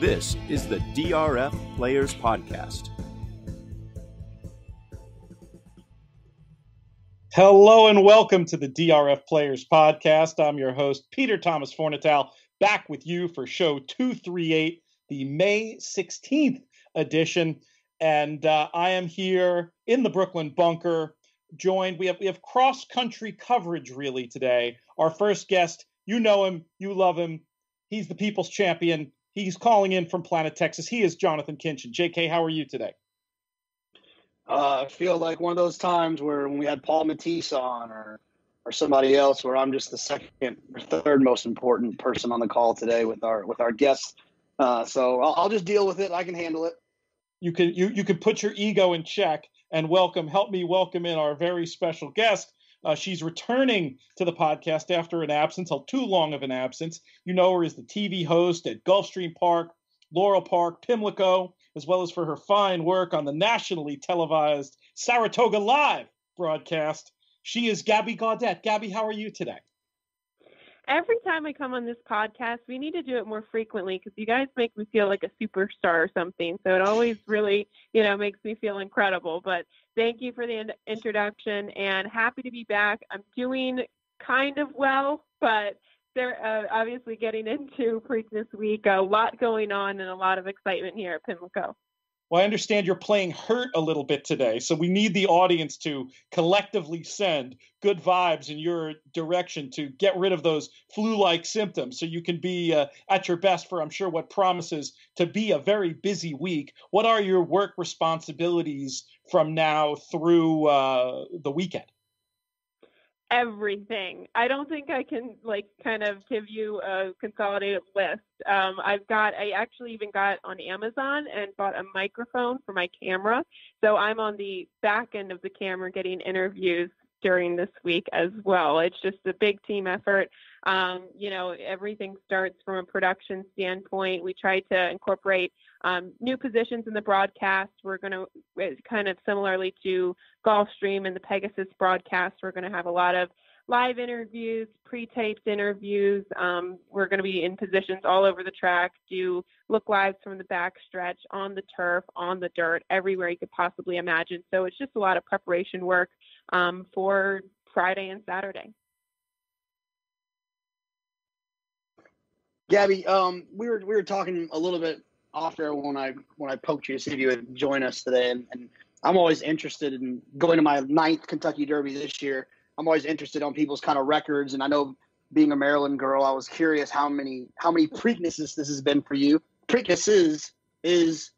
This is the DRF Players Podcast. Hello and welcome to the DRF Players Podcast. I'm your host, Peter Thomas Fornatal, back with you for show 238, the May 16th edition. And I am here in the Brooklyn bunker, joined. We have cross-country coverage, really, today. Our first guest, you know him, you love him. He's the people's champion. He's calling in from Planet, Texas. He is Jonathan Kinchin. JK, how are you today? I feel like one of those times where when we had Paul Matisse on or somebody else, where I'm just the second or third most important person on the call today with our guests. So I'll just deal with it. I can handle it. You can put your ego in check and help me welcome in our very special guest. She's returning to the podcast after an absence, too long of an absence. You know her as the TV host at Gulfstream Park, Laurel Park, Pimlico, as well as for her fine work on the nationally televised Saratoga Live broadcast. She is Gabby Gaudet. Gabby, how are you today? Every time I come on this podcast, we need to do it more frequently because you guys make me feel like a superstar or something. So it always really, makes me feel incredible. But thank you for the introduction and happy to be back. I'm doing kind of well, but they're obviously getting into Preakness Week. A lot going on and a lot of excitement here at Pimlico. Well, I understand you're playing hurt a little bit today, so we need the audience to collectively send good vibes in your direction to get rid of those flu-like symptoms so you can be at your best for, I'm sure, what promises to be a very busy week. What are your work responsibilities from now through the weekend? Everything. I don't think I can kind of give you a consolidated list. I actually even got on Amazon and bought a microphone for my camera. So I'm on the back end of the camera getting interviews during this week as well. It's just a big team effort. Everything starts from a production standpoint. We try to incorporate new positions in the broadcast. We're going to, kind of similarly to Gulfstream and the Pegasus broadcast, we're going to have a lot of live interviews, pre-taped interviews. We're going to be in positions all over the track, do look lives from the backstretch, on the turf, on the dirt, everywhere you could possibly imagine. So it's just a lot of preparation work for Friday and Saturday. Gabby, we were talking a little bit off air when I poked you to see if you would join us today, and I'm always interested in going to my 9th Kentucky Derby this year. I'm always interested on people's kind of records, and I know being a Maryland girl, I was curious how many Preaknesses this has been for you. Preaknesses is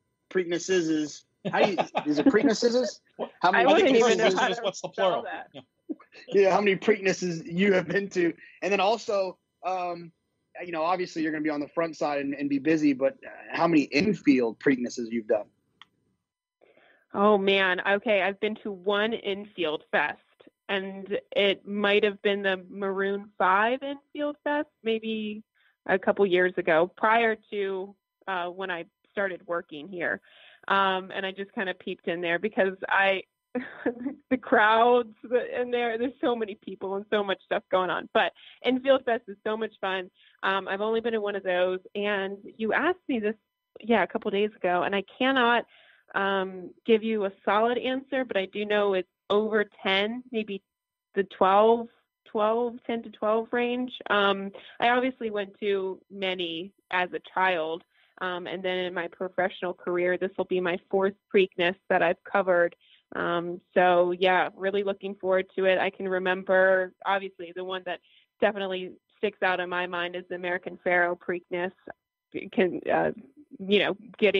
how do you, is it Preaknesses? How many? I wouldn't even know how to what's the plural? That. Yeah, how many Preaknesses you have been to, and then also. Obviously you're going to be on the front side and be busy, but how many infield Preaknesses you've done? Oh man. Okay. I've been to one infield fest and it might've been the Maroon 5 infield fest, maybe a couple years ago prior to when I started working here. And I just kind of peeped in there because the crowds and there's so many people and so much stuff going on, but Infield Fest is so much fun. I've only been to one of those, and you asked me this a couple days ago, and I cannot give you a solid answer, but I do know it's over 10, maybe the 10 to 12 range. I obviously went to many as a child, and then in my professional career, this will be my 4th Preakness that I've covered. So yeah, really looking forward to it. I can remember, obviously, the one that definitely sticks out in my mind is the American Pharoah Preakness. Getting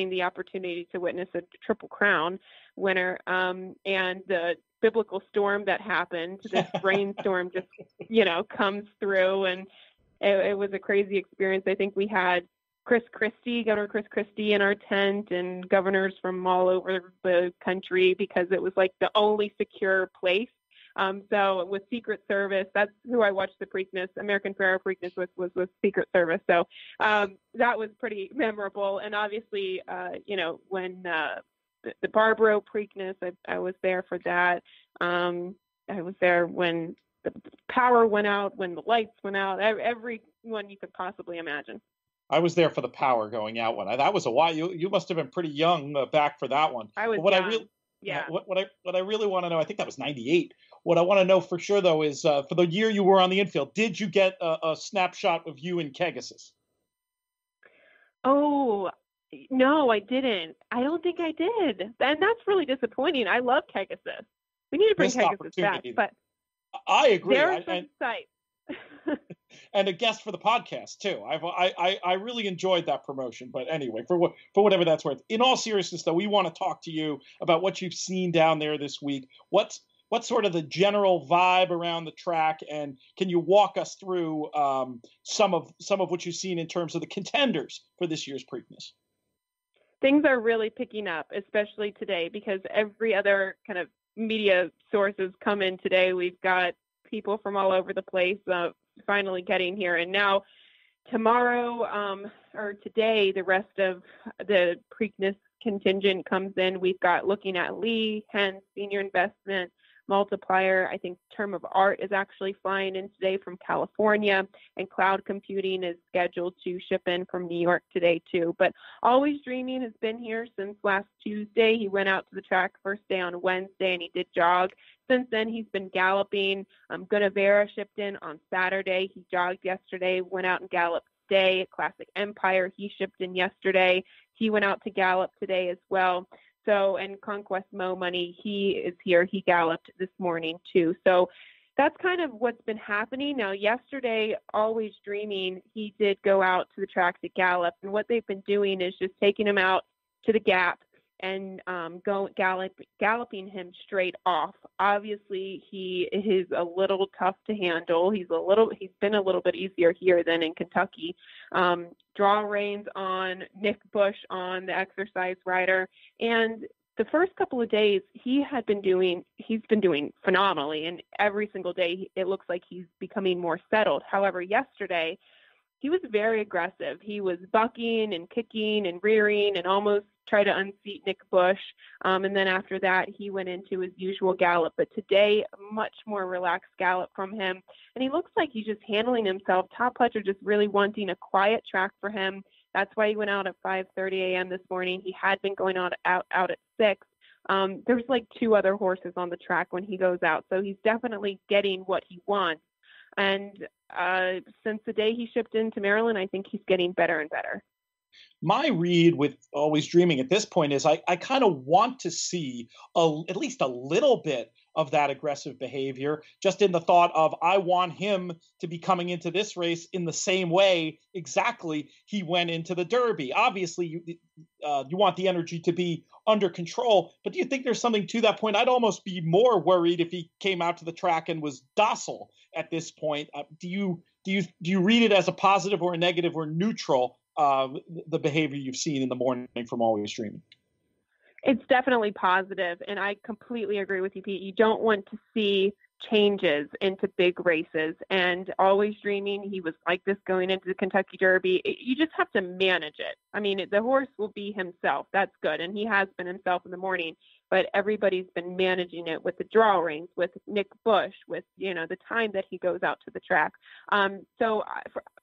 the opportunity to witness a Triple Crown winner, and the biblical storm that happened. This rainstorm just, comes through, and it was a crazy experience. I think we had Governor Chris Christie in our tent, and governors from all over the country, because it was like the only secure place. So with Secret Service, that's who I watched the Preakness, American Pharoah Preakness was with Secret Service. So that was pretty memorable. And obviously, when the Barbaro Preakness, I was there for that. I was there when the power went out, when the lights went out, every one you could possibly imagine. I was there for the power going out one. That was a while. You must have been pretty young back for that one. I was But what young. I really Yeah. what I really want to know, I think that was 98. What I want to know for sure though is for the year you were on the infield, did you get a snapshot of you in Kegasis? Oh, no, I didn't. I don't think I did. And that's really disappointing. I love Pegasus. We need to bring Missed Pegasus back, opportunity. but I agree. there are some sites. And a guest for the podcast too. I really enjoyed that promotion. But anyway, for whatever that's worth. In all seriousness, though, we want to talk to you about what you've seen down there this week. What's sort of the general vibe around the track, and can you walk us through some of what you've seen in terms of the contenders for this year's Preakness? Things are really picking up, especially today, because every other kind of media sources come in today. We've got people from all over the place finally getting here. And now tomorrow or today, the rest of the Preakness contingent comes in. We've got looking at Lee, Henn, Senior Investment, Multiplier. I think Term of Art is actually flying in today from California, and Cloud Computing is scheduled to ship in from New York today too. But Always Dreaming has been here since last Tuesday. He went out to the track first day on Wednesday and he did jog. Since then, he's been galloping. Guinevere shipped in on Saturday. He jogged yesterday, went out and galloped today. Classic Empire, he shipped in yesterday. He went out to gallop today as well. So, and Conquest Mo Money, he is here. He galloped this morning too. So that's kind of what's been happening. Now, yesterday, Always Dreaming, he did go out to the track to gallop. And what they've been doing is just taking him out to the gap and galloping him straight off. Obviously, he is a little tough to handle. He's been a little bit easier here than in Kentucky. Draw reins on, Nick Bush on, the exercise rider, and the first couple of days he's been doing phenomenally, and every single day it looks like he's becoming more settled. However, yesterday he was very aggressive. He was bucking and kicking and rearing and almost tried to unseat Nick Bush. And then after that, he went into his usual gallop. But today, a much more relaxed gallop from him. And he looks like he's just handling himself. Top Pletcher just really wanting a quiet track for him. That's why he went out at 5:30 a.m. this morning. He had been going out at 6. There's like 2 other horses on the track when he goes out. So he's definitely getting what he wants. And since the day he shipped into Maryland, I think he's getting better and better. My read with Always Dreaming at this point is I kind of want to see at least a little bit of that aggressive behavior, just in the thought of I want him to be coming into this race in the same way exactly he went into the Derby. Obviously, you want the energy to be under control, but do you think there's something to that point? I'd almost be more worried if he came out to the track and was docile at this point. Do you read it as a positive or a negative or neutral? The behavior you've seen in the morning from Always Dreaming? It's definitely positive, and I completely agree with you, Pete. You don't want to see changes into big races, and Always Dreaming, he was like this going into the Kentucky Derby. You just have to manage it. I mean, the horse will be himself. That's good, and he has been himself in the morning, but everybody's been managing it with the draw reins, with Nick Bush, with, the time that he goes out to the track. So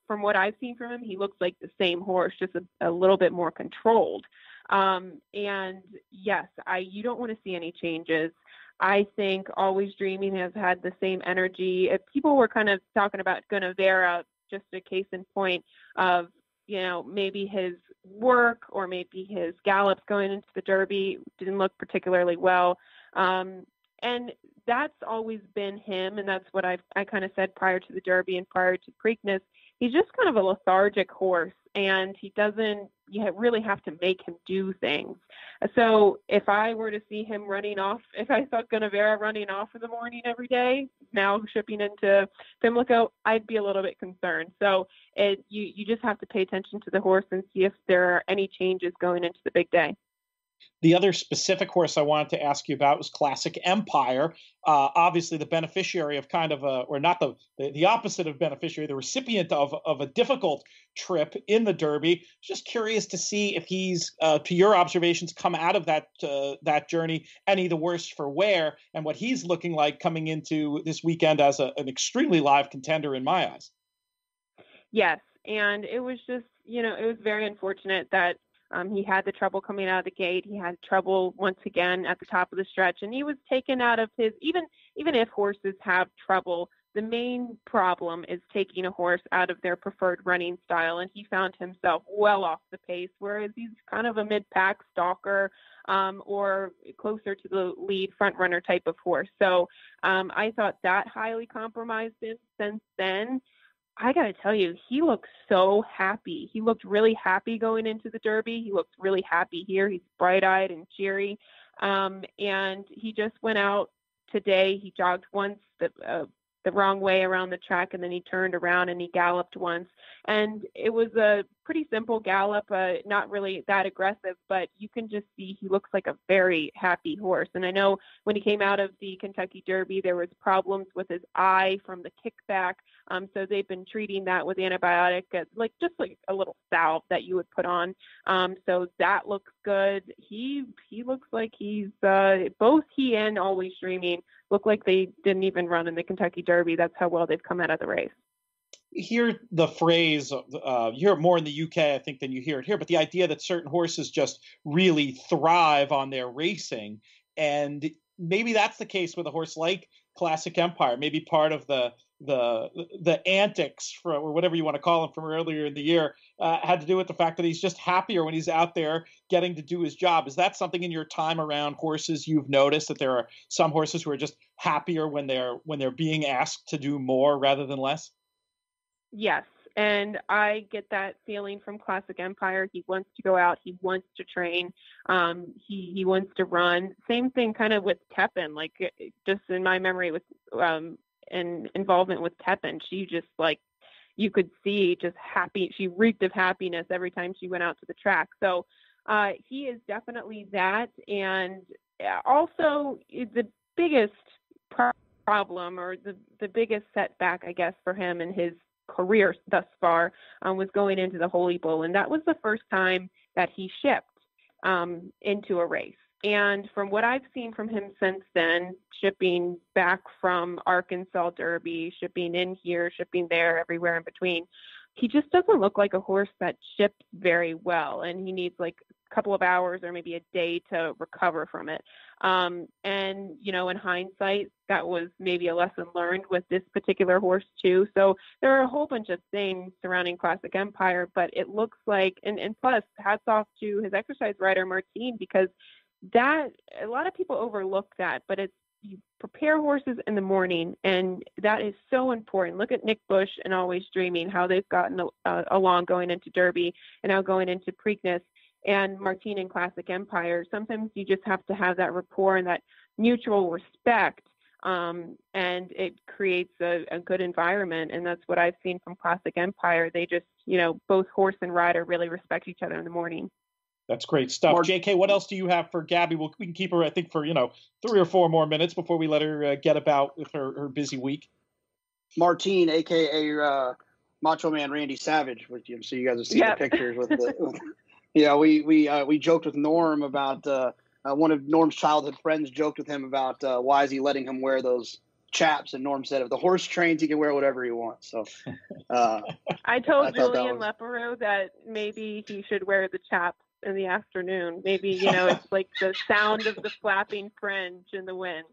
from what I've seen from him, he looks like the same horse, just a little bit more controlled. And yes, you don't want to see any changes. I think Always Dreaming has had the same energy. If people were kind of talking about Guinevere, just a case in point of, maybe his work or maybe his gallops going into the Derby didn't look particularly well. And that's always been him. And that's what I kind of said prior to the Derby and prior to Preakness. He's just kind of a lethargic horse, and you really have to make him do things. So if I were to see him running off, if I saw Guinevere running off in the morning every day, now shipping into Pimlico, I'd be a little bit concerned. So you just have to pay attention to the horse and see if there are any changes going into the big day. The other specific horse I wanted to ask you about was Classic Empire. Obviously, the beneficiary of kind of or not the opposite of beneficiary, the recipient of a difficult trip in the Derby. Just curious to see if he's, to your observations, come out of that journey any the worse for wear, and what he's looking like coming into this weekend as an extremely live contender in my eyes. Yes. And it was just it was very unfortunate that he had the trouble coming out of the gate. He had trouble once again at the top of the stretch, and he was taken out of his, even if horses have trouble, the main problem is taking a horse out of their preferred running style, and he found himself well off the pace, whereas he's kind of a mid-pack stalker or closer to the lead front runner type of horse. So I thought that highly compromised him. Since then, I got to tell you, he looks so happy. He looked really happy going into the Derby. He looked really happy here. He's bright-eyed and cheery. And he just went out today. He jogged once the wrong way around the track, and then he turned around and he galloped once. And it was a pretty simple gallop, not really that aggressive, but you can just see he looks like a very happy horse. And I know when he came out of the Kentucky Derby, there was problems with his eye from the kickback. So they've been treating that with antibiotic, just like a little salve that you would put on. So that looks good. He looks like he's both he and Always Dreaming look like they didn't even run in the Kentucky Derby. That's how well they've come out of the race. Hear the phrase, you hear it more in the UK, I think, than you hear it here, but the idea that certain horses just really thrive on their racing. And maybe that's the case with a horse like Classic Empire. Maybe part of the antics, or whatever you want to call him, from earlier in the year had to do with the fact that he's just happier when he's out there getting to do his job. Is that something in your time around horses you've noticed, that there are some horses who are just happier when they're being asked to do more rather than less? Yes, and I get that feeling from Classic Empire. He wants to go out. He wants to train. He wants to run. Same thing kind of with Tepin. Like, just in my memory with and involvement with Tepin, she just, like, you could see just happy. She reeked of happiness every time she went out to the track. So he is definitely that. And also the biggest problem, or the biggest setback, I guess, for him in his career thus far was going into the Holy Bull. And that was the first time that he shipped into a race. And from what I've seen from him since then, shipping back from Arkansas Derby, shipping in here, shipping there, everywhere in between, he just doesn't look like a horse that ships very well. And he needs like a couple of hours or maybe a day to recover from it. And, in hindsight, that was maybe a lesson learned with this particular horse too. So there are a whole bunch of things surrounding Classic Empire, but it looks like, and plus hats off to his exercise rider, Martine, because that, a lot of people overlook that, but you prepare horses in the morning, and that is so important. Look at Nick Bush and Always Dreaming, how they've gotten along going into Derby and now going into Preakness, and Martine and Classic Empire. Sometimes you just have to have that rapport and that mutual respect, and it creates a good environment. And that's what I've seen from Classic Empire. They just, both horse and rider really respect each other in the morning. That's great stuff. JK, what else do you have for Gabby? We can keep her, I think, for 3 or 4 more minutes before we let her get about with her busy week. Martine, a.k.a. Macho Man Randy Savage, which so you guys have seen the pictures with the. We joked with Norm about one of Norm's childhood friends joked with him about why is he letting him wear those chaps, and Norm said if the horse trains, he can wear whatever he wants. So I told Julian Leparoux that maybe he should wear the chaps in the afternoon. Maybe, it's like the sound of the flapping fringe in the wind.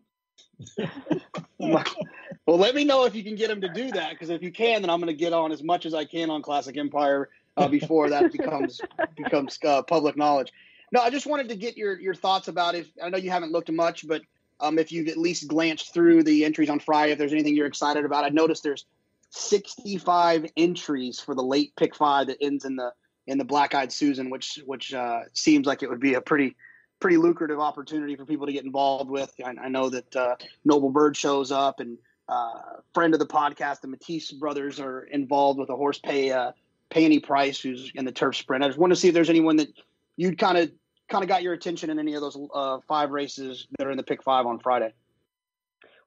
Well, let me know if you can get him to do that, because if you can, then I'm going to get on as much as I can on Classic Empire before that becomes public knowledge. No, I just wanted to get your thoughts about it. I know you haven't looked much, but if you've at least glanced through the entries on Friday, if there's anything you're excited about. I noticed there's 65 entries for the late pick 5 that ends in the Black-Eyed Susan, which seems like it would be a pretty lucrative opportunity for people to get involved with. I know that Noble Bird shows up, and friend of the podcast, the Matisse brothers, are involved with a horse pay any price who's in the turf sprint. I just want to see if there's anyone that you'd kind of got your attention in any of those 5 races that are in the pick 5 on Friday.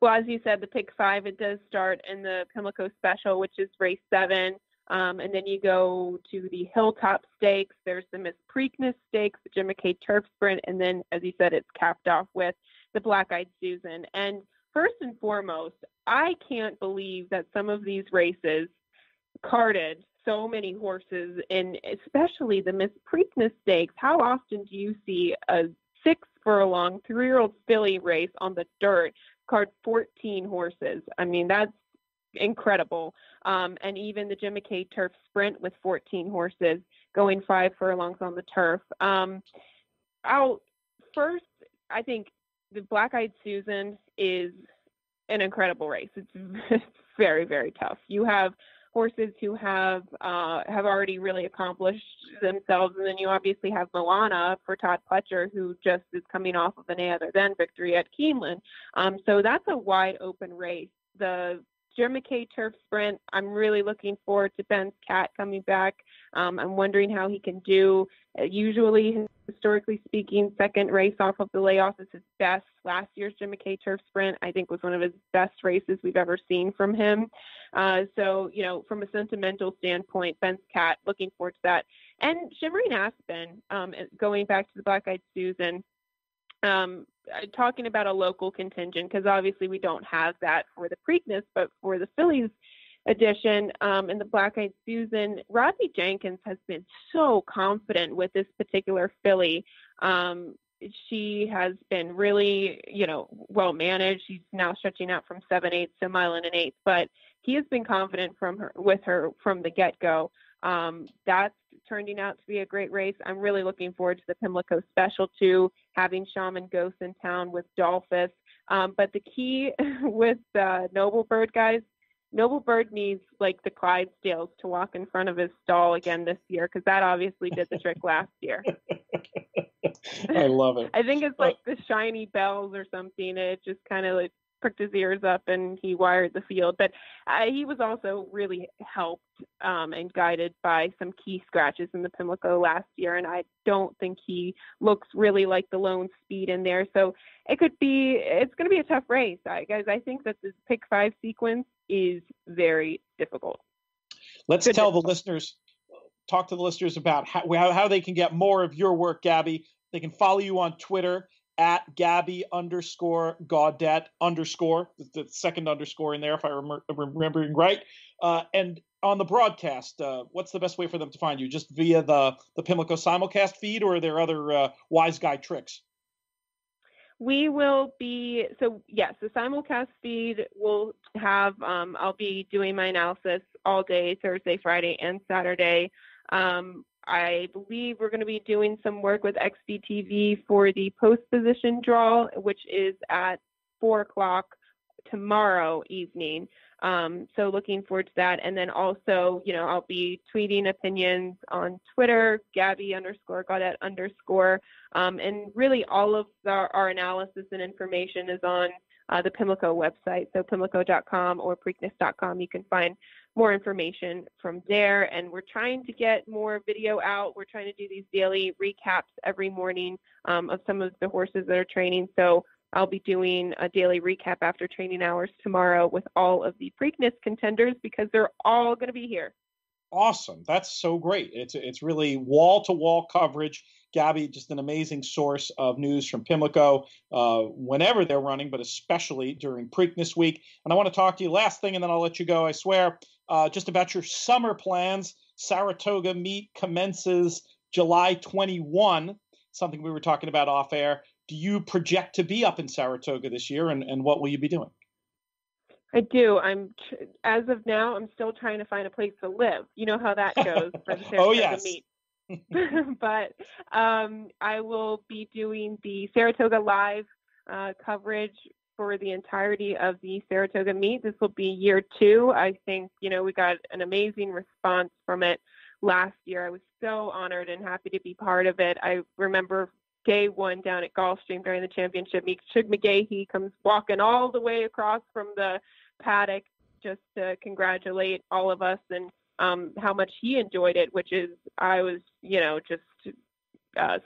Well, as you said, the pick 5, it does start in the Pimlico Special, which is race 7. And then you go to the Hilltop Stakes. There's the Miss Preakness Stakes, the Jim McKay Turf Sprint, and then, as you said, it's capped off with the Black-Eyed Susan. And first and foremost, I can't believe that some of these races carded so many horses, and especially the Miss Preakness Stakes. How often do you see a 6-furlong 3-year-old filly race on the dirt, card 14 horses? I mean, that's incredible. And even the Jim McKay Turf Sprint with 14 horses going 5 furlongs on the turf. I think the Black Eyed Susan is an incredible race. It's very, very tough. You have horses who have already really accomplished themselves, and then you obviously have Moana for Todd Pletcher, who just is coming off of an A Other Than victory at Keeneland. So that's a wide open race. The Jim McKay Turf Sprint, I'm really looking forward to Ben's Cat coming back. I'm wondering how he can do. Usually, historically speaking, second race off of the layoff is his best. Last year's Jim McKay Turf Sprint, I think, was one of his best races we've ever seen from him. So, from a sentimental standpoint, Ben's Cat, looking forward to that. And Shimmering Aspen, going back to the Black Eyed Susan, talking about a local contingent, because obviously we don't have that for the Preakness, but for the fillies edition and the Black Eyed Susan, Rodney Jenkins has been so confident with this particular filly. She has been really, well managed. She's now stretching out from 7/8 to 1 1/8, but he has been confident with her from the get-go. That's turning out to be a great race. I'm really looking forward to the Pimlico Special too, having Shaman Ghost in town with Dolphus. But the key with Noble Bird, guys, Noble Bird needs like the Clydesdales to walk in front of his stall again this year, because that obviously did the trick last year. I love it. I think it's like the shiny bells or something. It just kind of like pricked his ears up and he wired the field. But he was also really helped and guided by some key scratches in the Pimlico last year, and I don't think he looks really like the lone speed in there. So it's going to be a tough race, guys. I think that this pick 5 sequence is very difficult. Let's talk to the listeners about how they can get more of your work, Gabby. They can follow you on Twitter at Gabby_Gaudet_, the second underscore in there, if I'm remembering right. And on the broadcast, what's the best way for them to find you? Just via the Pimlico simulcast feed, or are there other wise guy tricks? We will be, the simulcast feed will have, I'll be doing my analysis all day, Thursday, Friday, and Saturday. I believe we're going to be doing some work with XBTV for the post position draw, which is at 4:00 tomorrow evening. So looking forward to that. And then also, I'll be tweeting opinions on Twitter, Gabby_Gaudet_. And really all of our analysis and information is on the Pimlico website. So pimlico.com or preakness.com. You can find more information from there. And we're trying to get more video out. We're trying to do these daily recaps every morning of some of the horses that are training. So I'll be doing a daily recap after training hours tomorrow with all of the Preakness contenders, because they're all going to be here. Awesome. That's so great. It's really wall-to-wall coverage. Gabby, just an amazing source of news from Pimlico whenever they're running, but especially during Preakness week. And I want to talk to you last thing, and then I'll let you go, I swear, just about your summer plans. Saratoga meet commences July 21, something we were talking about off air. Do you project to be up in Saratoga this year, and what will you be doing? I do. As of now, I'm still trying to find a place to live. You know how that goes for the Saratoga meet. But I will be doing the Saratoga Live coverage for the entirety of the Saratoga meet. This will be year 2. I think, we got an amazing response from it last year. I was so honored and happy to be part of it. I remember day 1 down at Gulfstream during the championship meet. Shug McGahee comes walking all the way across from the paddock just to congratulate all of us and how much he enjoyed it, I was, just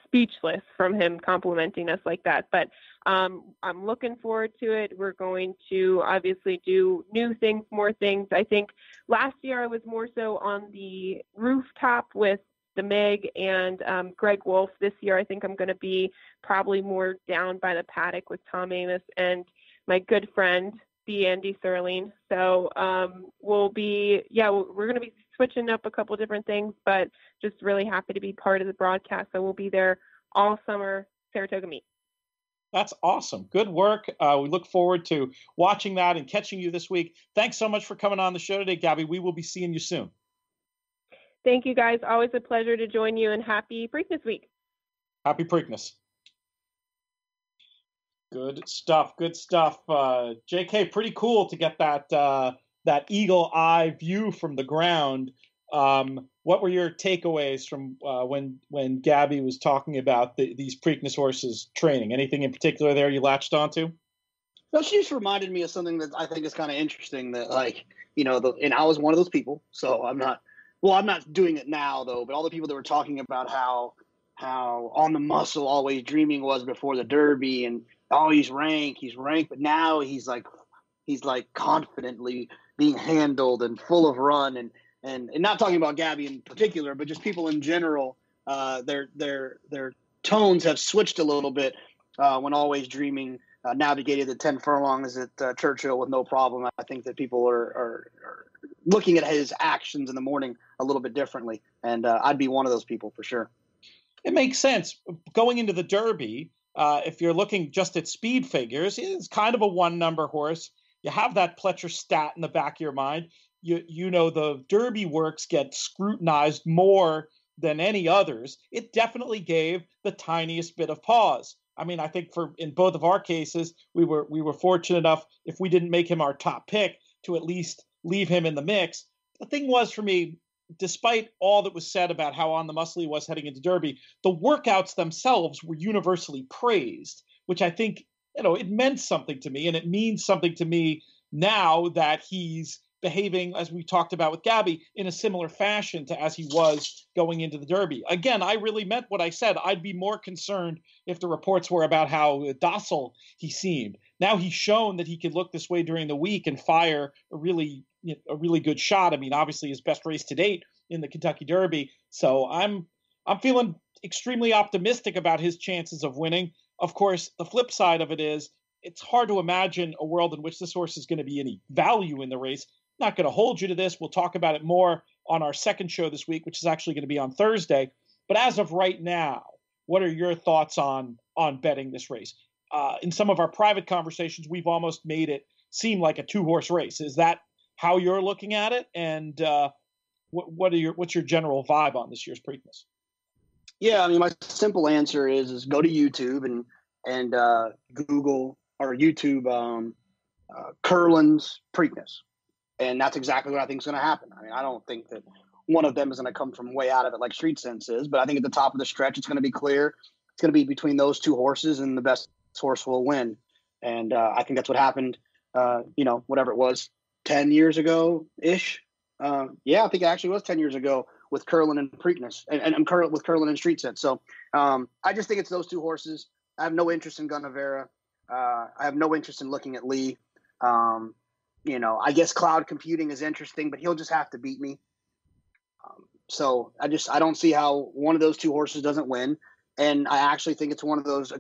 speechless from him complimenting us like that. But I'm looking forward to it. We're going to obviously do new things, more things. I think last year I was more so on the rooftop with the Meg and Greg Wolf. This year I think I'm going to be probably more down by the paddock with Tom Amos and my good friend be Andy Serling. So we're going to be switching up a couple different things, but just really happy to be part of the broadcast. So we'll be there all summer, Saratoga Meet. That's awesome. Good work. We look forward to watching that and catching you this week. Thanks so much for coming on the show today, Gabby. We will be seeing you soon. Thank you, guys. Always a pleasure to join you, and happy Preakness Week. Happy Preakness. Good stuff. Good stuff. JK, pretty cool to get that eagle eye view from the ground. What were your takeaways from when Gabby was talking about these Preakness horses training? Anything in particular there you latched onto? No, she just reminded me of something that I think is kind of interesting. That, like, and I was one of those people. So I'm not doing it now though. But all the people that were talking about how on the muscle Always Dreaming was before the Derby, and he's ranked, but now he's like confidently being handled and full of run, and not talking about Gabby in particular, but just people in general. Their tones have switched a little bit when Always Dreaming navigated the 10 furlongs at Churchill with no problem. I think that people are looking at his actions in the morning a little bit differently, and I'd be one of those people for sure. It makes sense. Going into the Derby, if you're looking just at speed figures, it's kind of a one-number horse. You have that Pletcher stat in the back of your mind. You know the Derby works get scrutinized more than any others. It definitely gave the tiniest bit of pause. I mean, I think in both of our cases, we were fortunate enough, if we didn't make him our top pick, to at least leave him in the mix. The thing was, for me, despite all that was said about how on the muscle he was heading into Derby, the workouts themselves were universally praised, which I think, it meant something to me, and it means something to me now that he's behaving, as we talked about with Gabby, in a similar fashion to as he was going into the Derby. Again, I really meant what I said. I'd be more concerned if the reports were about how docile he seemed. Now he's shown that he could look this way during the week and fire a really good shot. I mean, obviously his best race to date in the Kentucky Derby. So I'm feeling extremely optimistic about his chances of winning. Of course, the flip side of it is it's hard to imagine a world in which this horse is going to be any value in the race. Not going to hold you to this. We'll talk about it more on our second show this week, which is actually going to be on Thursday. But as of right now, what are your thoughts on betting this race? In some of our private conversations, we've almost made it seem like a two-horse race. Is that how you're looking at it? And what's your general vibe on this year's Preakness? Yeah, I mean, my simple answer is go to YouTube and Google or YouTube Curlin's Preakness. And that's exactly what I think is going to happen. I mean, I don't think that one of them is going to come from way out of it like Street Sense is, but I think at the top of the stretch, it's going to be clear. It's going to be between those two horses, and the best horse will win. And I think that's what happened, whatever it was, 10 years ago-ish. I think it actually was 10 years ago with Curlin and Preakness, and with Curlin and Street Sense. So I just think it's those two horses. I have no interest in Gunnevera. I have no interest in looking at Lee. I guess Cloud Computing is interesting, but he'll just have to beat me. So I don't see how one of those two horses doesn't win. And I actually think it's one of those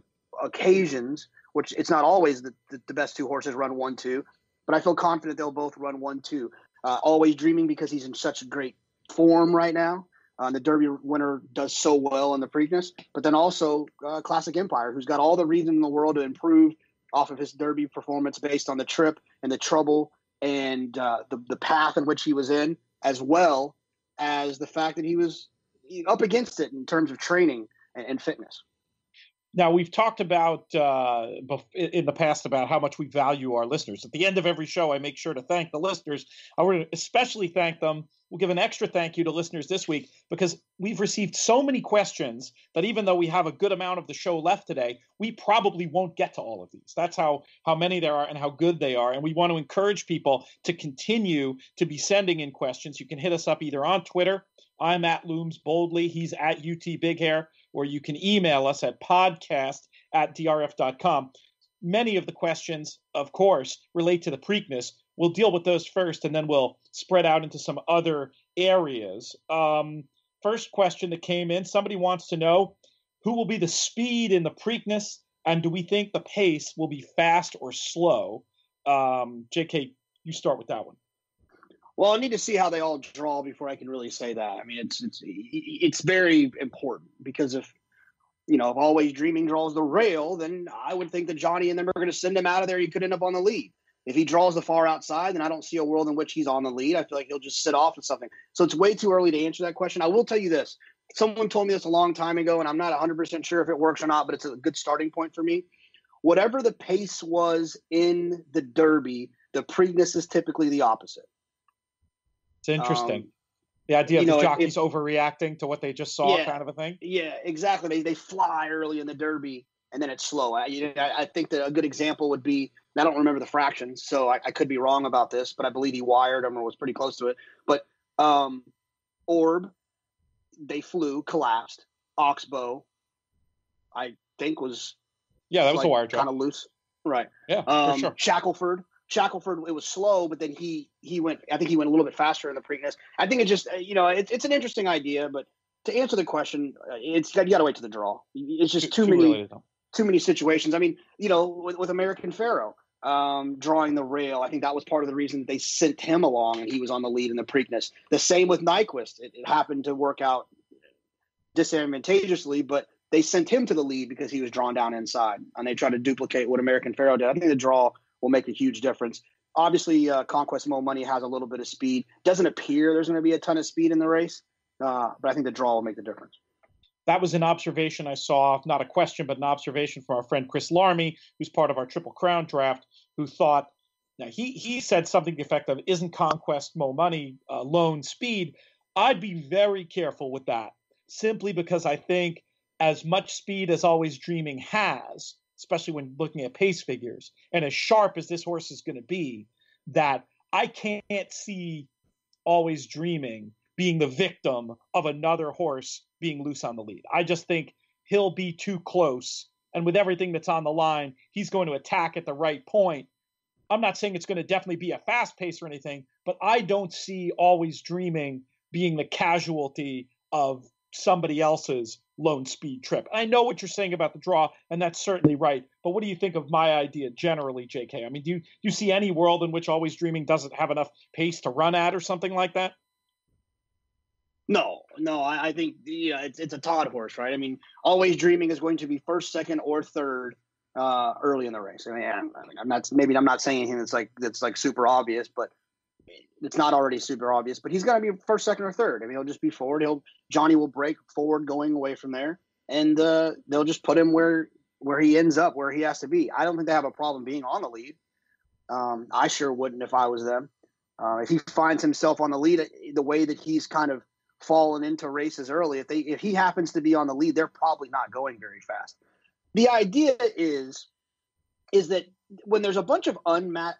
occasions, which it's not always the best two horses run 1-2, but I feel confident they'll both run 1-2. Always Dreaming because he's in such great form right now. The Derby winner does so well in the Preakness, but then also Classic Empire, who's got all the reason in the world to improve off of his Derby performance based on the trip and the trouble and the path in which he was in, as well as the fact that he was up against it in terms of training and fitness. Now, we've talked about in the past about how much we value our listeners. At the end of every show, I make sure to thank the listeners. I want to especially thank them. We'll give an extra thank you to listeners this week because we've received so many questions that even though we have a good amount of the show left today, we probably won't get to all of these. That's how many there are and how good they are. And we want to encourage people to continue to be sending in questions. You can hit us up either on Twitter. I'm at Looms Boldly. He's at UT Big Hair. Or you can email us at podcast@drf.com. Many of the questions, of course, relate to the Preakness. We'll deal with those first, and then we'll spread out into some other areas. First question that came in, somebody wants to know, who will be the speed in the Preakness, and do we think the pace will be fast or slow? JK, you start with that one. Well, I need to see how they all draw before I can really say that. I mean, it's very important because if Always Dreaming draws the rail, then I would think that Johnny and them are going to send him out of there. He could end up on the lead. If he draws the far outside, then I don't see a world in which he's on the lead. I feel like he'll just sit off with something. So it's way too early to answer that question. I will tell you this. Someone told me this a long time ago, and I'm not 100% sure if it works or not, but it's a good starting point for me. Whatever the pace was in the Derby, the Preakness is typically the opposite. It's interesting. The idea of the jockeys overreacting to what they just saw, kind of a thing. Yeah, exactly. They fly early in the Derby, and then it's slow. I think that a good example would be, I don't remember the fractions, so I could be wrong about this, but I believe he wired them or was pretty close to it. But Orb, they flew, collapsed. Oxbow, I think was that was a wire job, kind of loose, right? Yeah, for sure. Shackelford, it was slow, but then he went. I think he went a little bit faster in the Preakness. I think it just it's an interesting idea, but to answer the question, you got to wait to the draw. It's just too many situations. I mean, with American Pharaoh drawing the rail, I think that was part of the reason they sent him along, and he was on the lead in the Preakness. The same with Nyquist. It happened to work out disadvantageously, but they sent him to the lead because he was drawn down inside, and they tried to duplicate what American Pharaoh did. I think the draw will make a huge difference. Obviously, Conquest Mo Money has a little bit of speed. Doesn't appear there's going to be a ton of speed in the race, but I think the draw will make the difference. That was an observation I saw, not a question, but an observation from our friend Chris Larmy, who's part of our Triple Crown draft, who thought, now he said something to the effect of, isn't Conquest Mo Money lone speed? I'd be very careful with that, simply because I think as much speed as Always Dreaming has, especially when looking at pace figures, and as sharp as this horse is going to be, that I can't see Always Dreaming being the victim of another horse being loose on the lead. I just think he'll be too close. And with everything that's on the line, he's going to attack at the right point. I'm not saying it's going to definitely be a fast pace or anything, but I don't see Always Dreaming being the casualty of somebody else's lone speed trip. And I know what you're saying about the draw, and that's certainly right. But what do you think of my idea generally, JK? I mean, do you see any world in which Always Dreaming doesn't have enough pace to run at or something like that? No, I think it's a Todd horse, right? I mean, Always Dreaming is going to be first, second, or third early in the race. I mean, I'm not saying anything that's like super obvious, but it's not already super obvious. But he's going to be first, second, or third. I mean, he'll just be forward. Johnny will break forward going away from there, and they'll just put him where he ends up, where he has to be. I don't think they have a problem being on the lead. I sure wouldn't if I was them. If he finds himself on the lead the way that he's kind of fallen into races early, if he happens to be on the lead, they're probably not going very fast. The idea is that when there's a bunch of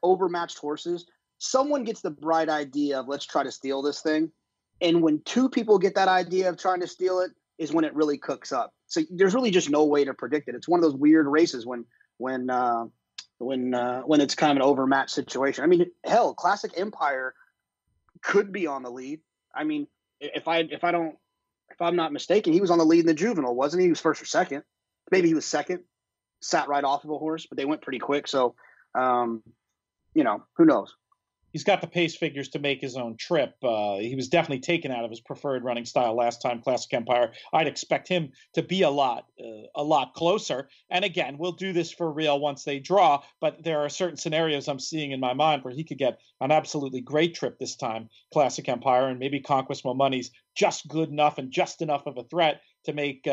overmatched horses, someone gets the bright idea of let's try to steal this thing. And when two people get that idea of trying to steal it is when it really cooks up. So there's really just no way to predict it. It's one of those weird races when it's kind of an overmatched situation. I mean, hell, Classic Empire could be on the lead. I mean, if I'm not mistaken, he was on the lead in the Juvenile, wasn't he? He was first or second. Maybe he was second, sat right off of a horse, but they went pretty quick. So, who knows? He's got the pace figures to make his own trip. He was definitely taken out of his preferred running style last time, Classic Empire. I'd expect him to be a lot closer. And again, we'll do this for real once they draw, but there are certain scenarios I'm seeing in my mind where he could get an absolutely great trip this time, Classic Empire, and maybe Conquest Mo Money's just good enough and just enough of a threat to make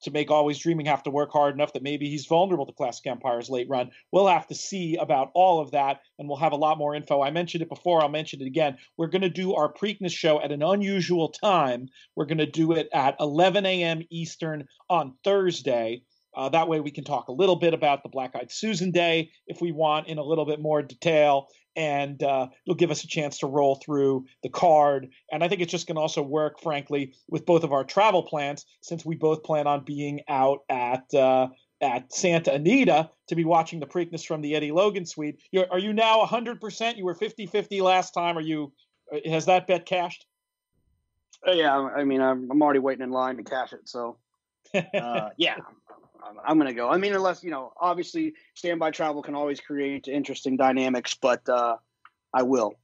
to make Always Dreaming have to work hard enough that maybe he's vulnerable to Classic Empire's late run. We'll have to see about all of that, and we'll have a lot more info. I mentioned it before. I'll mention it again. We're going to do our Preakness show at an unusual time. We're going to do it at 11 a.m. Eastern on Thursday. That way we can talk a little bit about the Black-Eyed Susan Day if we want in a little bit more detail. And it'll give us a chance to roll through the card. And I think it's just going to also work, frankly, with both of our travel plans, since we both plan on being out at Santa Anita to be watching the Preakness from the Eddie Logan suite. Are you now 100%? You were 50-50 last time. Has that bet cashed? Yeah, I mean, I'm already waiting in line to cash it. So Yeah, I'm going to go. I mean, unless, obviously standby travel can always create interesting dynamics, but I will.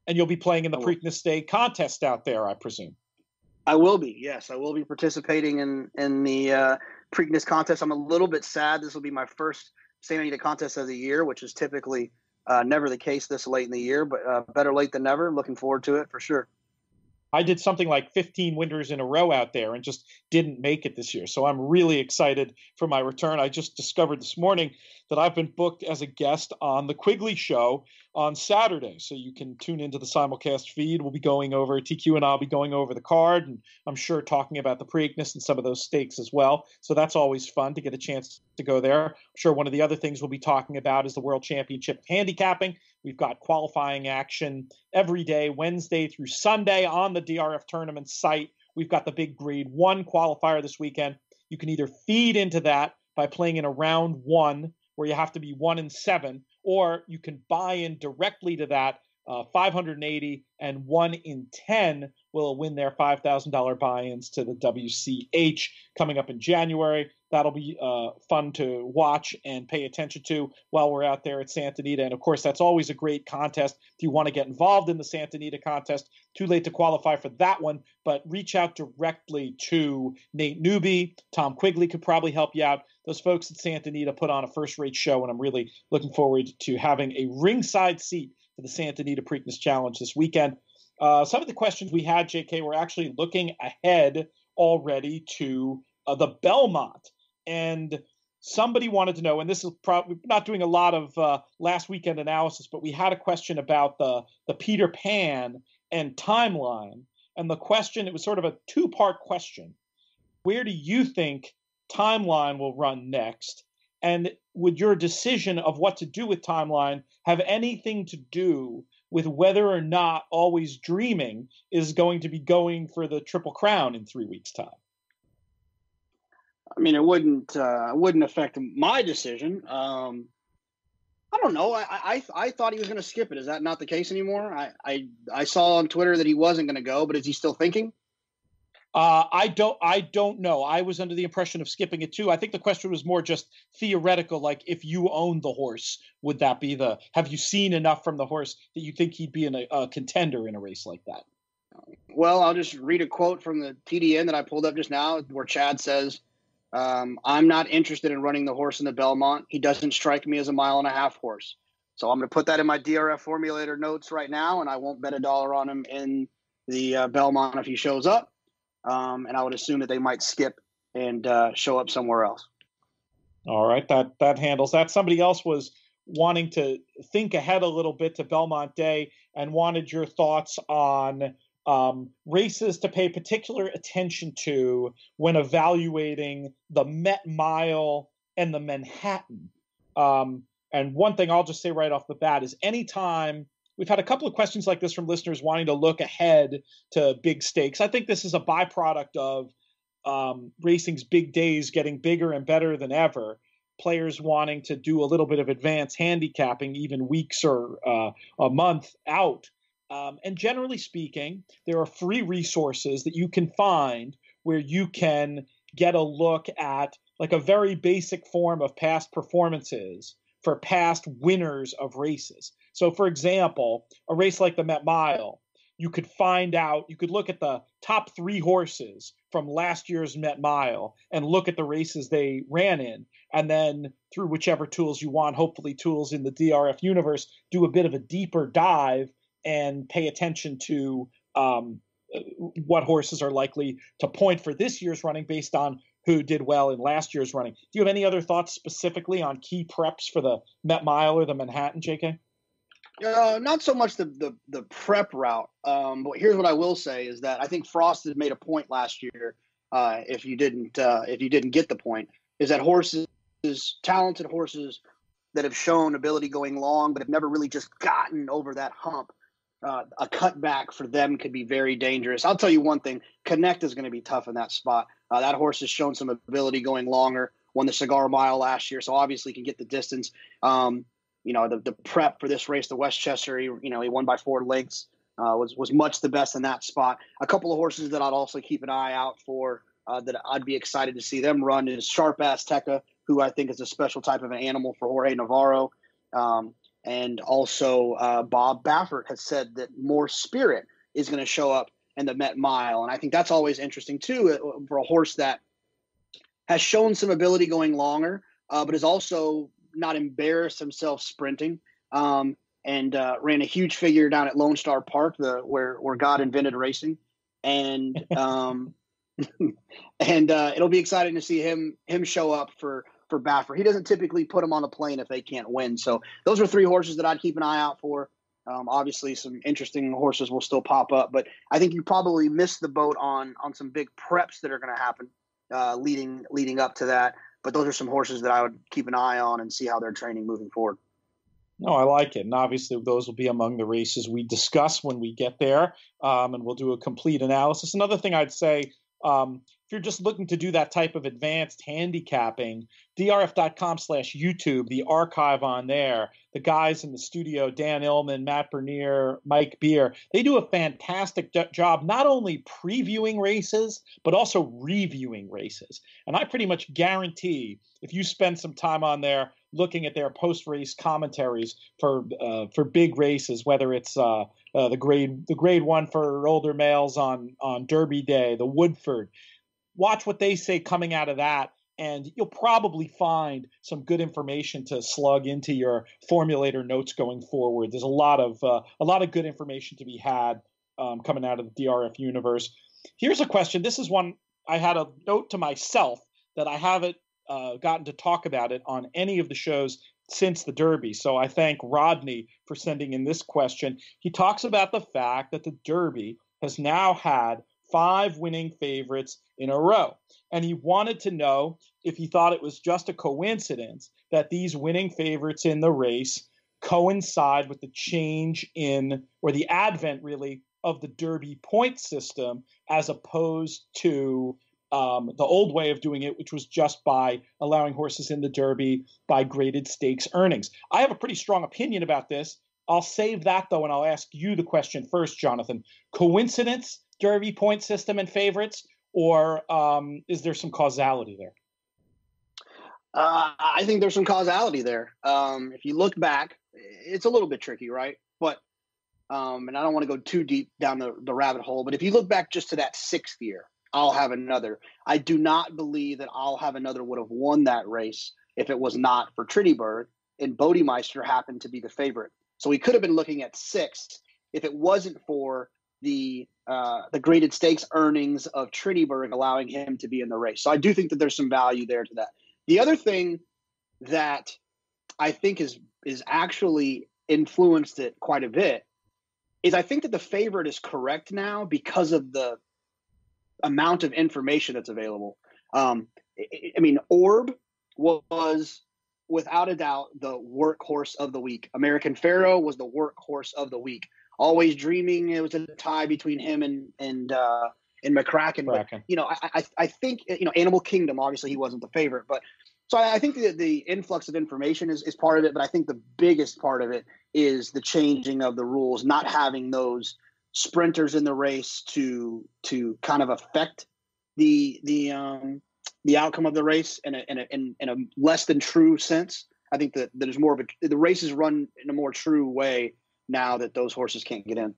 And you'll be playing in the Preakness State contest out there, I presume. I will be. Yes, I will be participating in the Preakness contest. I'm a little bit sad. This will be my first Santa Anita contest of the year, which is typically never the case this late in the year, but better late than never. Looking forward to it for sure. I did something like 15 winters in a row out there and just didn't make it this year. So I'm really excited for my return. I just discovered this morning that I've been booked as a guest on the Quigley Show on Saturday. So you can tune into the simulcast feed. We'll be going over, TQ and I'll be going over the card, and I'm sure talking about the Preakness and some of those stakes as well. So that's always fun to get a chance to go there. I'm sure one of the other things we'll be talking about is the World Championship handicapping. We've got qualifying action every day, Wednesday through Sunday on the DRF tournament site. We've got the big grade 1 qualifier this weekend. You can either feed into that by playing in a round 1 where you have to be 1 in 7, or you can buy in directly to that. 580 and 1 in 10 will win their $5,000 buy-ins to the WCH coming up in January. That'll be fun to watch and pay attention to while we're out there at Santa Anita. And, of course, that's always a great contest. If you want to get involved in the Santa Anita contest, too late to qualify for that one, but reach out directly to Nate Newby. Tom Quigley could probably help you out. Those folks at Santa Anita put on a first-rate show, and I'm really looking forward to having a ringside seat for the Santa Anita Preakness Challenge this weekend. Some of the questions we had, JK, were actually looking ahead already to the Belmont. And somebody wanted to know, and this is probably not doing a lot of last weekend analysis, but we had a question about the Peter Pan and timeline. And the question, it was sort of a two-part question. Where do you think timeline will run next? And would your decision of what to do with timeline have anything to do with whether or not Always Dreaming is going to be going for the Triple Crown in 3 weeks' time? I mean, it wouldn't affect my decision. I don't know. I thought he was going to skip it. Is that not the case anymore? I saw on Twitter that he wasn't going to go, but is he still thinking? I don't know. I was under the impression of skipping it too. I think the question was more just theoretical, like if you owned the horse, would that be have you seen enough from the horse that you think he'd be a contender in a race like that? Well, I'll just read a quote from the TDN that I pulled up just now where Chad says, I'm not interested in running the horse in the Belmont. He doesn't strike me as a 1.5 mile horse. So I'm going to put that in my DRF formulator notes right now, and I won't bet $1 on him in the Belmont if he shows up. And I would assume that they might skip and show up somewhere else. All right, that handles that. Somebody else was wanting to think ahead a little bit to Belmont Day and wanted your thoughts on races to pay particular attention to when evaluating the Met Mile and the Manhattan. And one thing I'll just say right off the bat is anytime we've had a couple of questions like this from listeners wanting to look ahead to big stakes. I think this is a byproduct of racing's big days getting bigger and better than ever. Players wanting to do a little bit of advanced handicapping, even weeks or a month out. And generally speaking, there are free resources that you can find where you can get a look at like a very basic form of past performances for past winners of races. So, for example, a race like the Met Mile, you could look at the top 3 horses from last year's Met Mile and look at the races they ran in. And then through whichever tools you want, hopefully tools in the DRF universe, do a bit of a deeper dive and pay attention to what horses are likely to point for this year's running based on who did well in last year's running. Do you have any other thoughts specifically on key preps for the Met Mile or the Manhattan, JK? Not so much the prep route, but here's what I will say is that I think Frost had made a point last year. If you didn't get the point, is that talented horses that have shown ability going long, but have never really just gotten over that hump. A cutback for them could be very dangerous. I'll tell you one thing: Connect is going to be tough in that spot. That horse has shown some ability going longer. Won the Cigar Mile last year, so obviously can get the distance. The prep for this race, the Westchester, he won by 4 lengths, was much the best in that spot. A couple of horses that I'd also keep an eye out for that I'd be excited to see them run is Sharp Azteca, who I think is a special type of an animal for Jorge Navarro. And also Bob Baffert has said that more Spirit is going to show up in the Met Mile. And I think that's always interesting, too, for a horse that has shown some ability going longer, but has also not embarrassed himself sprinting. And ran a huge figure down at Lone Star Park, where God invented racing. And it'll be exciting to see him show up for Baffert. He doesn't typically put them on the plane if they can't win. So those are three horses that I'd keep an eye out for. Obviously, some interesting horses will still pop up, but I think you probably missed the boat on some big preps that are going to happen leading up to that. But those are some horses that I would keep an eye on and see how they're training moving forward. No, I like it. And obviously those will be among the races we discuss when we get there, and we'll do a complete analysis. Another thing I'd say, if you're just looking to do that type of advanced handicapping, drf.com/YouTube, the archive on there, the guys in the studio, Dan Illman, Matt Bernier, Mike Beer, they do a fantastic job not only previewing races, but also reviewing races. And I pretty much guarantee if you spend some time on there looking at their post-race commentaries for big races, whether it's the grade one for older males on Derby Day, the Woodford, watch what they say coming out of that, and you'll probably find some good information to slug into your formulator notes going forward. There's a lot of good information to be had coming out of the DRF universe. Here's a question. This is one I had a note to myself that I haven't gotten to talk about it on any of the shows since the Derby. So I thank Rodney for sending in this question. He talks about the fact that the Derby has now had 5 winning favorites in a row. And he wanted to know if he thought it was just a coincidence that these winning favorites in the race coincide with the change in, or the advent really, of the Derby point system, as opposed to the old way of doing it, which was just by allowing horses in the Derby by graded stakes earnings. I have a pretty strong opinion about this. I'll save that, though, and I'll ask you the question first, Jonathan. Coincidence, Derby point system and favorites, or is there some causality there? I think there's some causality there. If you look back, it's a little bit tricky, right? But and I don't want to go too deep down the rabbit hole, but if you look back just to that 6th year, I'll Have Another, I do not believe that I'll Have Another would have won that race if it was not for Triniberg, and Bodemeister happened to be the favorite. So we could have been looking at 6th if it wasn't for the graded stakes earnings of Triniberg allowing him to be in the race. So I do think that there's some value there to that. The other thing that I think is actually influenced it quite a bit is I think that the favorite is correct now because of the amount of information that's available. I mean, Orb was without a doubt the workhorse of the week. American Pharaoh was the workhorse of the week. Always Dreaming, it was a tie between him and McCracken. But, I think, Animal Kingdom, obviously he wasn't the favorite. But so I think the influx of information is part of it. But I think the biggest part of it is the changing of the rules, not having those sprinters in the race to kind of affect the outcome of the race in a less than true sense. I think that there's more of the race is run in a more true way now that those horses can't get in.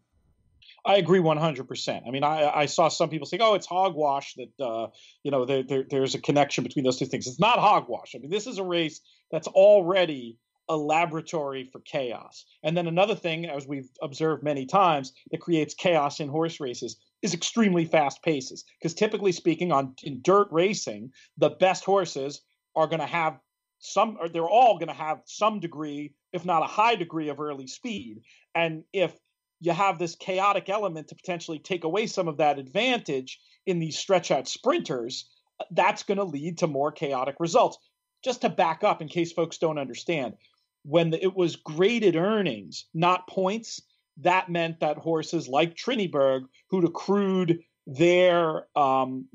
I agree 100%. I mean, I saw some people saying, "Oh, it's hogwash." That there's a connection between those two things. It's not hogwash. I mean, this is a race that's already a laboratory for chaos. And then another thing, as we've observed many times, that creates chaos in horse races is extremely fast paces. Because typically speaking, in dirt racing, the best horses are going to have they're all going to have some degree, if not a high degree, of early speed. And if you have this chaotic element to potentially take away some of that advantage in these stretch out sprinters, that's going to lead to more chaotic results. Just to back up in case folks don't understand, when it was graded earnings, not points, that meant that horses like Triniberg, who'd accrued their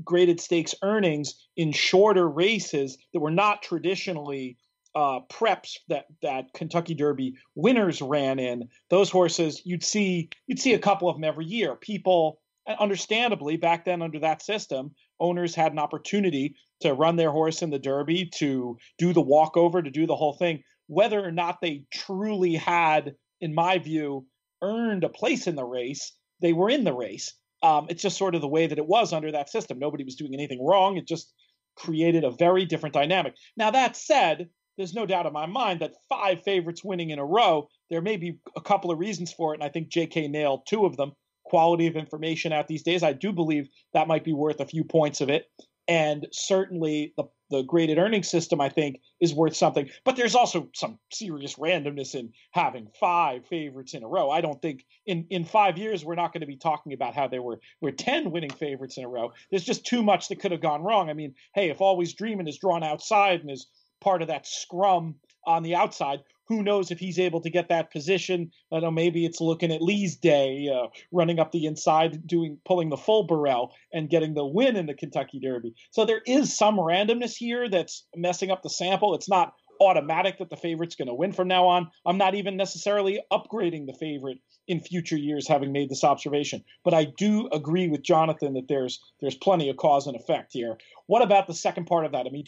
graded stakes earnings in shorter races that were not traditionally preps that Kentucky Derby winners ran in, those horses, you'd see a couple of them every year. People understandably, back then under that system, owners had an opportunity to run their horse in the Derby, to do the walkover, to do the whole thing. Whether or not they truly had, in my view, earned a place in the race, they were in the race. It's just sort of the way that it was under that system. Nobody was doing anything wrong. It just created a very different dynamic. Now, that said, there's no doubt in my mind that 5 favorites winning in a row, there may be a couple of reasons for it, and I think JK nailed 2 of them. Quality of information out these days, I do believe that might be worth a few points of it. And certainly the graded earnings system, I think, is worth something. But there's also some serious randomness in having 5 favorites in a row. I don't think in 5 years we're not going to be talking about how there were 10 winning favorites in a row. There's just too much that could have gone wrong. I mean, hey, if Always Dreamin' is drawn outside and is part of that scrum on the outside, who knows if he's able to get that position? I don't know, maybe it's looking at Lee's day, running up the inside, pulling the full barrel and getting the win in the Kentucky Derby. So there is some randomness here that's messing up the sample. It's not automatic that the favorite's going to win from now on. I'm not even necessarily upgrading the favorite in future years, having made this observation. But I do agree with Jonathan that there's plenty of cause and effect here. What about the second part of that? I mean,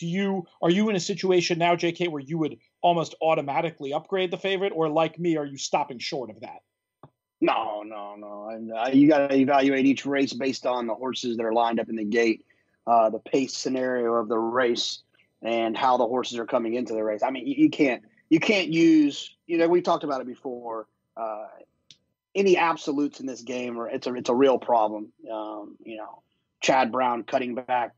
are you in a situation now, JK, where you would almost automatically upgrade the favorite, or like me, are you stopping short of that? No. You got to evaluate each race based on the horses that are lined up in the gate, the pace scenario of the race, and how the horses are coming into the race. I mean, you can't use, we talked about it before, any absolutes in this game, or it's a real problem. Chad Brown cutting back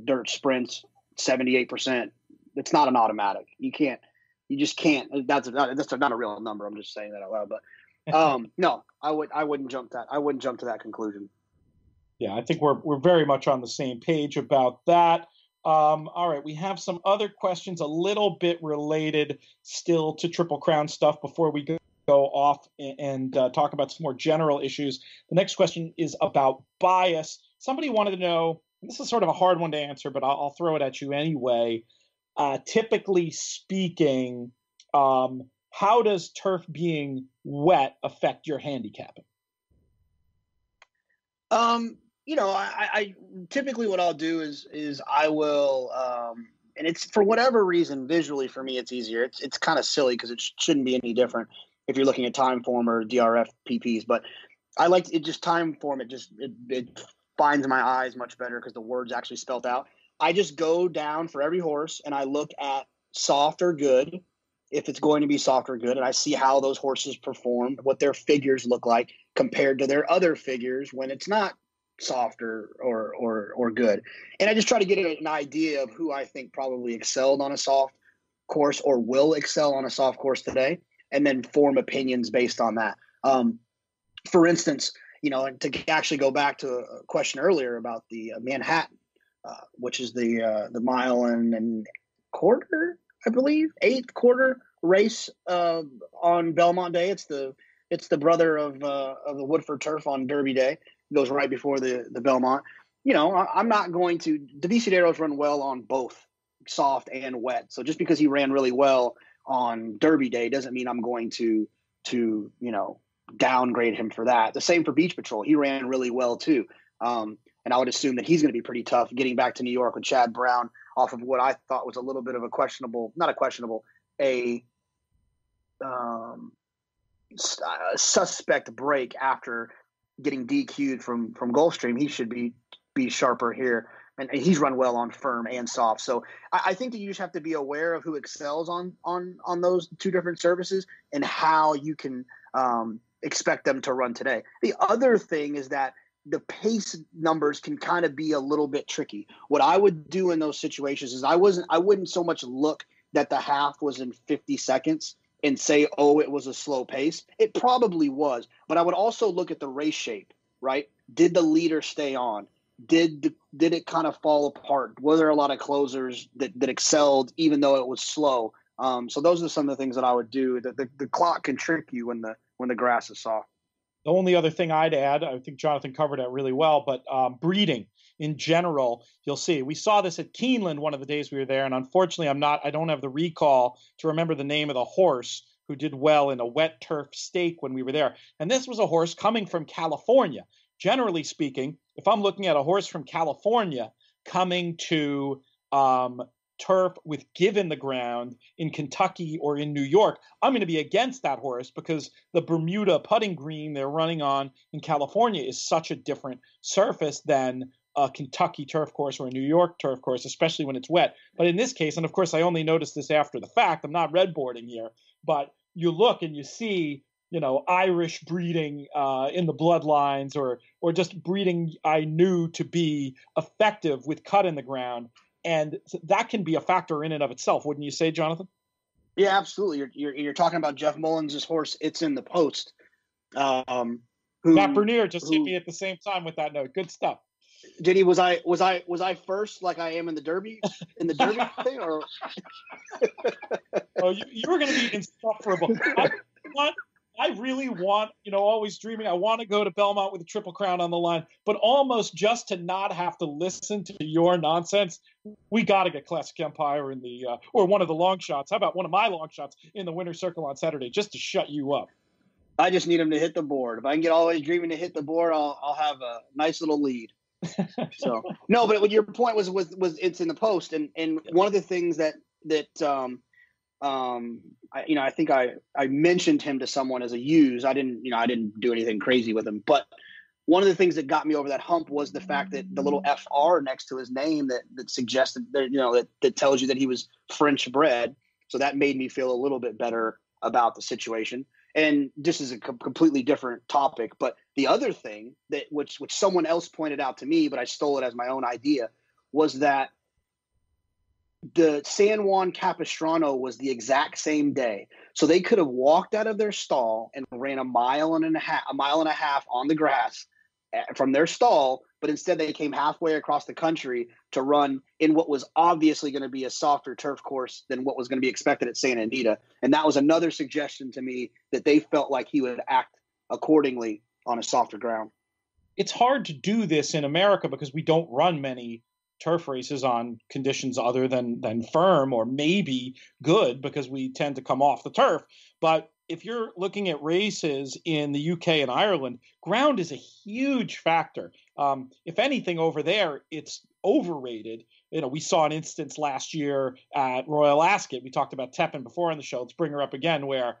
dirt sprints 78%. It's not an automatic. You just can't. That's not a real number. I'm just saying that out loud. But no, I wouldn't jump to that conclusion. Yeah, I think we're very much on the same page about that. All right, we have some other questions a little bit related still to Triple Crown stuff before we go off and talk about some more general issues. The next question is about bias. Somebody wanted to know, this is sort of a hard one to answer, but I'll throw it at you anyway. Typically speaking, how does turf being wet affect your handicapping? I typically what I'll do is I will, and it's for whatever reason, visually for me, it's easier. It's kind of silly because it shouldn't be any different if you're looking at time form or DRF PPs, but I like it just time form. It finds my eyes much better because the word's actually spelled out. I just go down for every horse and I look at soft or good, if it's going to be soft or good, and I see how those horses perform, what their figures look like compared to their other figures when it's not soft or good. And I just try to get an idea of who I think probably excelled on a soft course or will excel on a soft course today, and then form opinions based on that. For instance, to actually go back to a question earlier about the Manhattan, which is the mile and quarter, I believe, 8th quarter race on Belmont Day. It's the brother of the Woodford Turf on Derby Day. It goes right before the Belmont. I'm not going to – Desiderios run well on both soft and wet. So just because he ran really well on Derby Day doesn't mean I'm going to downgrade him for that. The same for Beach Patrol. He ran really well too. And I would assume that he's going to be pretty tough getting back to New York with Chad Brown off of what I thought was a little bit of a suspect break after getting DQ'd from Gulfstream. He should be sharper here. And he's run well on firm and soft. So I think that you just have to be aware of who excels on those two different services and how you can expect them to run today. The other thing is that the pace numbers can kind of be a little bit tricky. What I would do in those situations is I wouldn't so much look that the half was in 50 seconds and say, oh, it was a slow pace. It probably was. But I would also look at the race shape, right? Did the leader stay on? Did it kind of fall apart? Were there a lot of closers that excelled even though it was slow? So those are some of the things that I would do. The clock can trick you when the grass is soft. The only other thing I'd add, I think Jonathan covered that really well, but breeding in general, you'll see. We saw this at Keeneland one of the days we were there, and unfortunately I don't have the recall to remember the name of the horse who did well in a wet turf stake when we were there. And this was a horse coming from California. generally speaking, if I'm looking at a horse from California coming to turf with given the ground in Kentucky or in New York, I'm going to be against that horse because the Bermuda putting green they're running on in California is such a different surface than a Kentucky turf course or a New York turf course, especially when it's wet. But in this case, and of course I only noticed this after the fact, I'm not redboarding here, but you look and you see, Irish breeding in the bloodlines or just breeding I knew to be effective with cut in the ground. And that can be a factor in and of itself, wouldn't you say, Jonathan? Yeah, absolutely. You're talking about Jeff Mullins' horse. It's in the post. Matt Bernier just hit me at the same time with that note. Good stuff. Did he? Was I first like I am in the Derby thing, or? Oh, you were going to be insufferable. I really want, always dreaming, I want to go to Belmont with a Triple Crown on the line, but almost just to not have to listen to your nonsense, we got to get Classic Empire in the, or one of the long shots. How about one of my long shots in the winner's circle on Saturday, just to shut you up? I just need him to hit the board. If I can get always dreaming to hit the board, I'll have a nice little lead. So no, but what your point was it's in the post, and one of the things that I think I mentioned him to someone as a use. I didn't do anything crazy with him, but one of the things that got me over that hump was the fact that the little FR next to his name that suggested that, that tells you that he was French bred. So that made me feel a little bit better about the situation. And this is a completely different topic, but the other thing that which someone else pointed out to me, but I stole it as my own idea, was that the San Juan Capistrano was the exact same day. So they could have walked out of their stall and ran a mile and a half on the grass from their stall, but instead they came halfway across the country to run in what was obviously going to be a softer turf course than what was going to be expected at Santa Anita. And that was another suggestion to me that they felt like he would act accordingly on a softer ground. It's hard to do this in America because we don't run many turf races on conditions other than firm or maybe good because we tend to come off the turf. But if you're looking at races in the UK and Ireland, ground is a huge factor. If anything over there, it's overrated. We saw an instance last year at Royal Ascot. We talked about Tepin before on the show. Let's bring her up again, where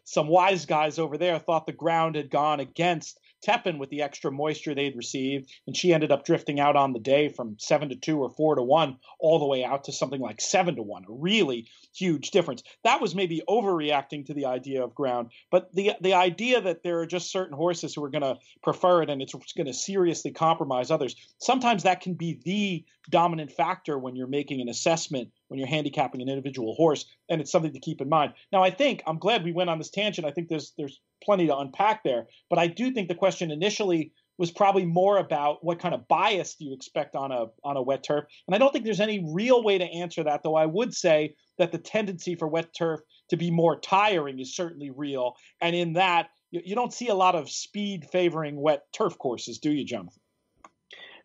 some wise guys over there thought the ground had gone against Tepin with the extra moisture they'd received, and she ended up drifting out on the day from 7-2 or 4-1 all the way out to something like 7-1, a really huge difference. That was maybe overreacting to the idea of ground, but the idea that there are just certain horses who are going to prefer it and it's going to seriously compromise others, sometimes that can be the dominant factor when you're making an assessment, when you're handicapping an individual horse, and it's something to keep in mind. Now, I'm glad we went on this tangent. I think there's plenty to unpack there, but I do think the question initially was probably more about what kind of bias do you expect on a wet turf, and I don't think there's any real way to answer that, though I would say that the tendency for wet turf to be more tiring is certainly real, and in that you don't see a lot of speed favoring wet turf courses, do you, Jonathan?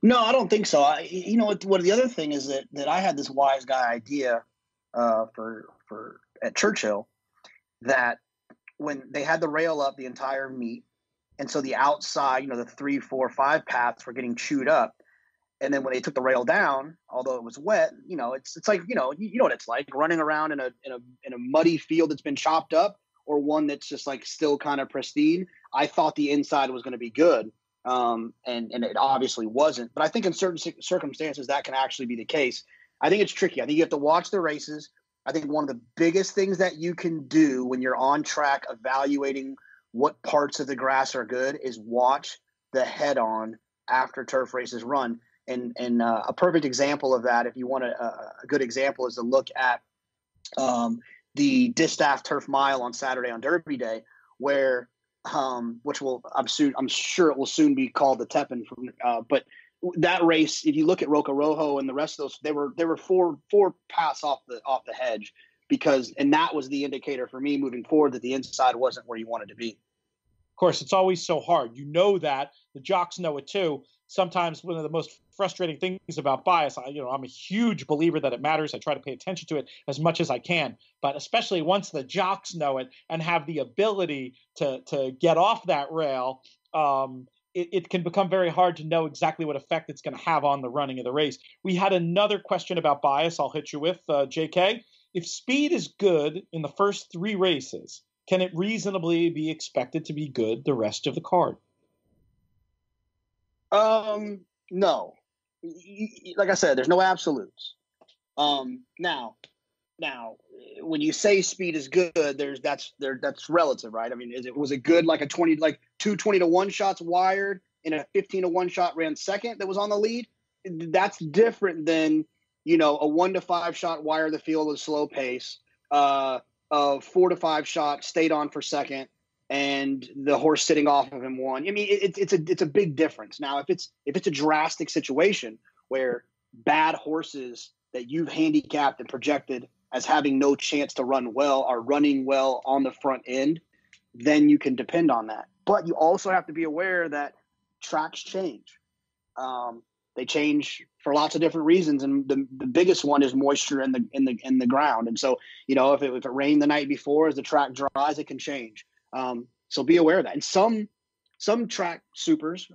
No, I don't think so. What the other thing is that I had this wise guy idea for at Churchill, that when they had the rail up the entire meet, and so the outside, the 3, 4, 5 paths were getting chewed up, and then when they took the rail down, although it was wet, it's like you know what it's like running around in a muddy field that's been chopped up, or one that's just like still kind of pristine. I thought the inside was going to be good. And it obviously wasn't. But I think in certain circumstances that can actually be the case. I think it's tricky. I think you have to watch the races. I think one of the biggest things that you can do when you're on track evaluating what parts of the grass are good is watch the head-on after turf races run. And a perfect example of that, if you want a good example, is to look at the Distaff Turf Mile on Saturday on Derby Day, where which I'm sure it will soon be called the Tepin. But that race, if you look at Roca Rojo and the rest of those, they were four paths off the hedge, and that was the indicator for me moving forward that the inside wasn't where you wanted to be. Of course, it's always so hard. That the jocks know it too. Sometimes one of the most frustrating things about bias, I'm a huge believer that it matters. I try to pay attention to it as much as I can, but especially once the jocks know it and have the ability to get off that rail, it can become very hard to know exactly what effect it's going to have on the running of the race. We had another question about bias I'll hit you with, JK. If speed is good in the first 3 races, can it reasonably be expected to be good the rest of the card? No. Like I said, there's no absolutes. Now, when you say speed is good, that's relative, right? I mean, was it good like two 20-to-1 shots wired and a 15-to-1 shot ran second that was on the lead? That's different than, a 1-to-5 shot wire the field at a slow pace, a 4-to-5 shot stayed on for second, and the horse sitting off of him won. I mean, it's a big difference. Now, if it's a drastic situation where bad horses that you've handicapped and projected as having no chance to run well are running well on the front end, then you can depend on that. But you also have to be aware that tracks change. They change for lots of different reasons, and the biggest one is moisture in the ground. And so, if it rained the night before, as the track dries, it can change. So be aware of that. And some track supers,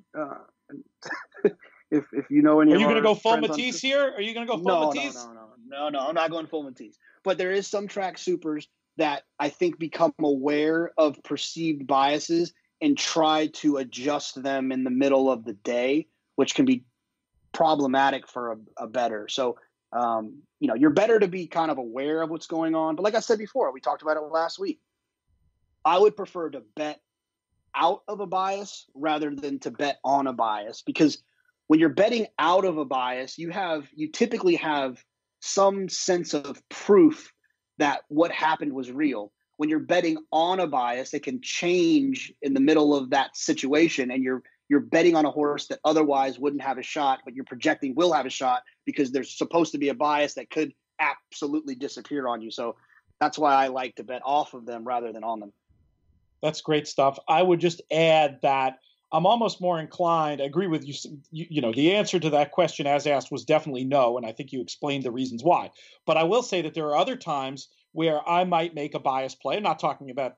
if you know any, are you going to go full Matisse here? Are you going to go full Matisse? No, I'm not going full Matisse. But there is some track supers that I think become aware of perceived biases and try to adjust them in the middle of the day, which can be problematic for a bettor. So, you're better to be kind of aware of what's going on. But like I said before, we talked about it last week. I would prefer to bet out of a bias rather than to bet on a bias, because when you're betting out of a bias, you typically have some sense of proof that what happened was real. When you're betting on a bias, it can change in the middle of that situation, and you're betting on a horse that otherwise wouldn't have a shot, but you're projecting will have a shot because there's supposed to be a bias that could absolutely disappear on you. So that's why I like to bet off of them rather than on them. That's great stuff. I would just add that I'm almost more inclined. I agree with you. The answer to that question as asked was definitely no, and I think you explained the reasons why. But I will say that there are other times where I might make a bias play. I'm not talking about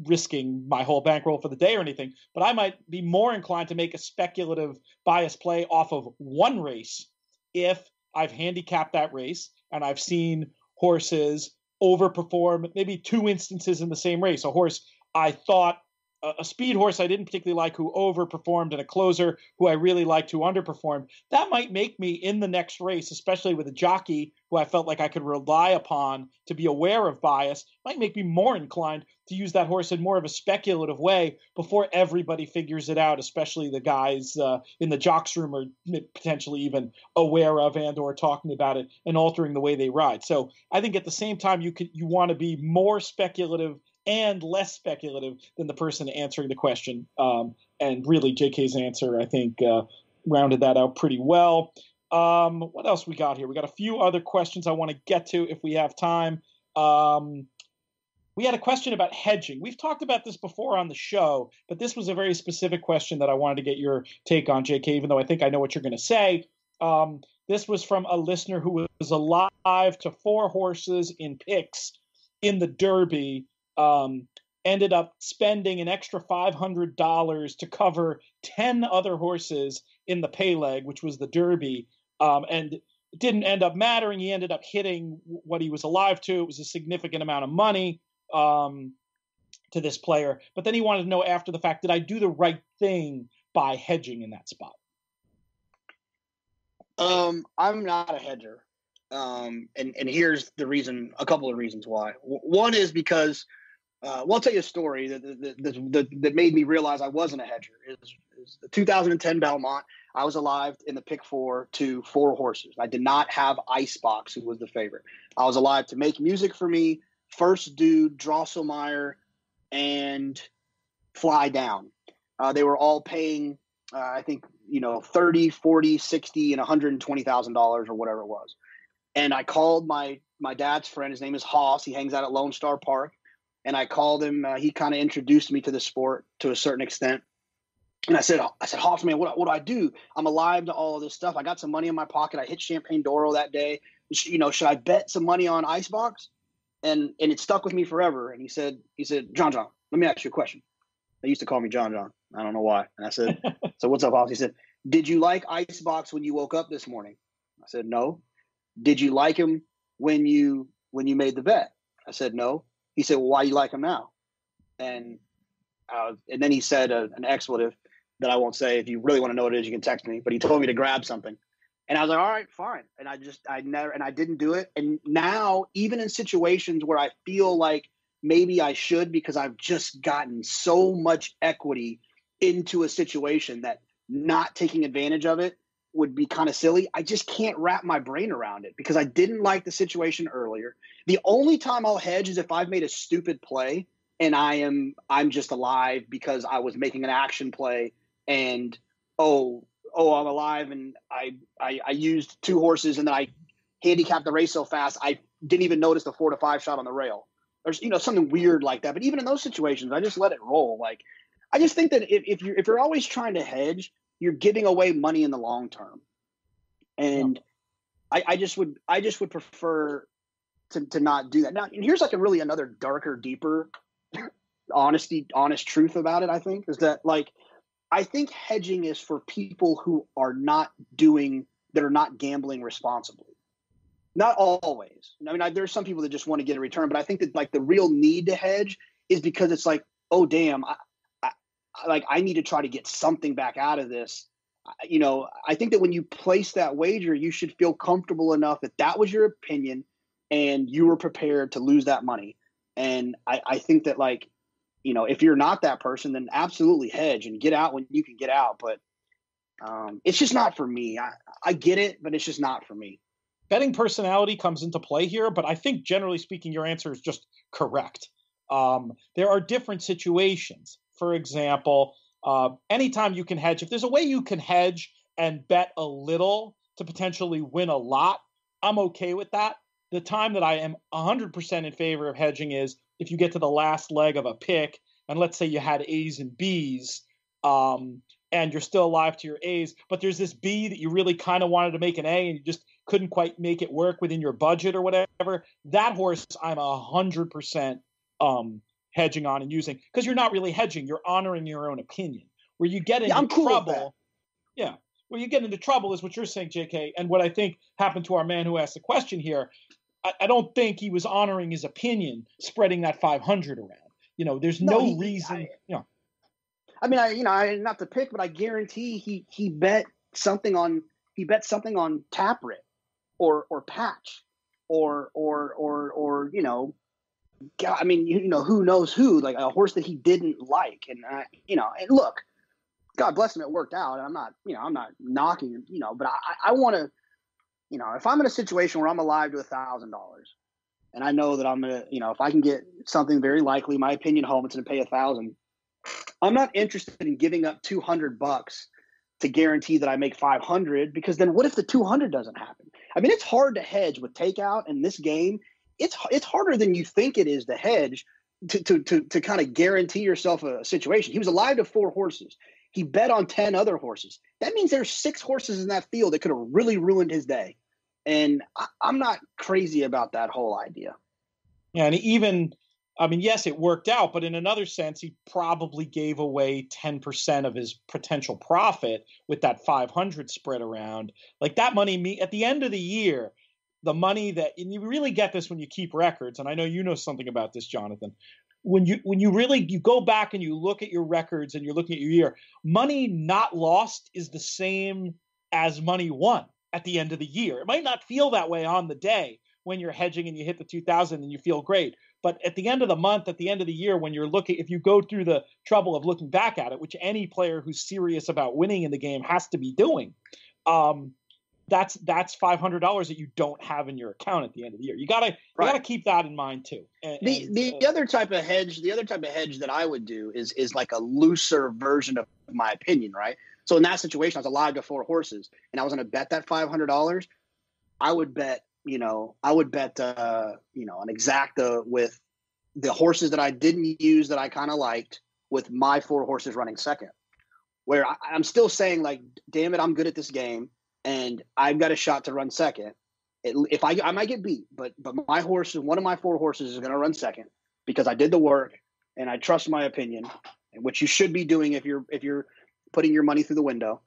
risking my whole bankroll for the day or anything, but I might be more inclined to make a speculative bias play off of one race if I've handicapped that race and I've seen horses overperform, maybe 2 instances in the same race. A horse I thought, a speed horse I didn't particularly like who overperformed, and a closer who I really liked who underperformed. That might make me in the next race, especially with a jockey who I felt like I could rely upon to be aware of bias, might make me more inclined to use that horse in more of a speculative way before everybody figures it out, especially the guys in the jocks room are potentially even aware of and or talking about it and altering the way they ride. So I think at the same time, you want to be more speculative and less speculative than the person answering the question. And really, JK's answer, I think, rounded that out pretty well. What else we got here? We got a few other questions I want to get to if we have time. We had a question about hedging. We've talked about this before on the show, but this was a very specific question that I wanted to get your take on, JK, even though I think I know what you're going to say. This was from a listener who was alive to 4 horses in picks in the Derby, ended up spending an extra $500 to cover 10 other horses in the pay leg, which was the Derby, and it didn't end up mattering. He ended up hitting what he was alive to. It was a significant amount of money to this player. But then he wanted to know after the fact, did I do the right thing by hedging in that spot? I'm not a hedger. And here's the reason, a couple of reasons why. One is because I'll tell you a story that made me realize I wasn't a hedger. It was the 2010 Belmont. I was alive in the pick 4 to 4 horses. I did not have Icebox, who was the favorite. I was alive to Make Music for Me, First Dude, Drosselmeyer, and Fly Down. They were all paying, I think, $30, $40, $60, and $120,000 or whatever it was. And I called my dad's friend. His name is Hoss. He hangs out at Lone Star Park. And I called him. He kind of introduced me to the sport to a certain extent. And I said, Hoss, man, what do I do? I'm alive to all of this stuff. I got some money in my pocket. I hit Champagne Doro that day. Should I bet some money on Icebox? And it stuck with me forever. And he said, John, let me ask you a question. They used to call me John. I don't know why. And I said, so what's up, Hoss? He said, did you like Icebox when you woke up this morning? I said, no. Did you like him when you made the bet? I said, no. He said, well, why you like him now? And then he said an expletive that I won't say. If you really want to know what it is, you can text me. But he told me to grab something. And I was like, all right, fine. And I didn't do it. And now, even in situations where I feel like maybe I should, because I've just gotten so much equity into a situation that not taking advantage of it would be kind of silly. I just can't wrap my brain around it because I didn't like the situation earlier. The only time I'll hedge is if I've made a stupid play and I'm just alive because I was making an action play and I'm alive and I used 2 horses and then I handicapped the race so fast I didn't even notice the 4 to 5 shot on the rail. There's something weird like that. But even in those situations, I just let it roll. Like I just think that if you're always trying to hedge, you're giving away money in the long term. And I just would prefer to not do that. Now, and here's like another darker, deeper honest truth about it, I think, is that like I think hedging is for people who are not gambling responsibly. Not always. I mean, there's some people that just want to get a return, but I think that like the real need to hedge is because it's like, oh damn, I need to try to get something back out of this. I think that when you place that wager, you should feel comfortable enough that was your opinion and you were prepared to lose that money. And I think that like, if you're not that person, then absolutely hedge and get out when you can get out. But it's just not for me. I get it, but it's just not for me. Betting personality comes into play here, but I think generally speaking, your answer is just correct. There are different situations. For example, anytime you can hedge, if there's a way you can hedge and bet a little to potentially win a lot, I'm okay with that. The time that I am 100% in favor of hedging is if you get to the last leg of a pick, and let's say you had A's and B's, and you're still alive to your A's, but there's this B that you really kind of wanted to make an A and you just couldn't quite make it work within your budget or whatever, that horse I'm 100% hedging on and using, because you're not really hedging, you're honoring your own opinion. Where you get into trouble, where you get into trouble is what you're saying, JK, and what I think happened to our man who asked the question here. I don't think he was honoring his opinion, spreading that 500 around. There's no reason. I mean, I not to pick, but I guarantee he bet something on Taprit or Patch or God, I mean, who knows who, like a horse that he didn't like, and and look, God bless him, it worked out. And I'm not knocking, but I want to. If I'm in a situation where I'm alive to $1,000 and I know that I'm going to, if I can get something very likely, my opinion home, it's going to pay $1,000. I'm not interested in giving up $200 to guarantee that I make 500, because then what if the 200 doesn't happen? I mean, it's hard to hedge with takeout in this game. It's harder than you think it is to hedge to kind of guarantee yourself a situation. He was alive to 4 horses. He bet on 10 other horses. That means there's 6 horses in that field that could have really ruined his day. And I'm not crazy about that whole idea. Yeah, and yes, it worked out, but in another sense, he probably gave away 10% of his potential profit with that 500 spread around. Like that money, at the end of the year, the money that, and you really get this when you keep records, and I know you know something about this, Jonathan. When you go back and you look at your records and you're looking at your year, money not lost is the same as money won at the end of the year. It might not feel that way on the day when you're hedging and you hit the 2,000 and you feel great. But at the end of the month, at the end of the year, when you're looking, if you go through the trouble of looking back at it, which any player who's serious about winning in the game has to be doing, that's $500 that you don't have in your account at the end of the year. You gotta keep that in mind too. The other type of hedge that I would do is like a looser version of my opinion, right? So in that situation, I was alive to 4 horses, and I was going to bet that $500. I would bet an exacta with the horses that I didn't use that I kind of liked, with my 4 horses running second. Where I'm still saying, like, damn it, I'm good at this game, and I've got a shot to run second. If I might get beat, but my horse, one of my 4 horses, is going to run second because I did the work and I trust my opinion. which you should be doing if you're putting your money through the window.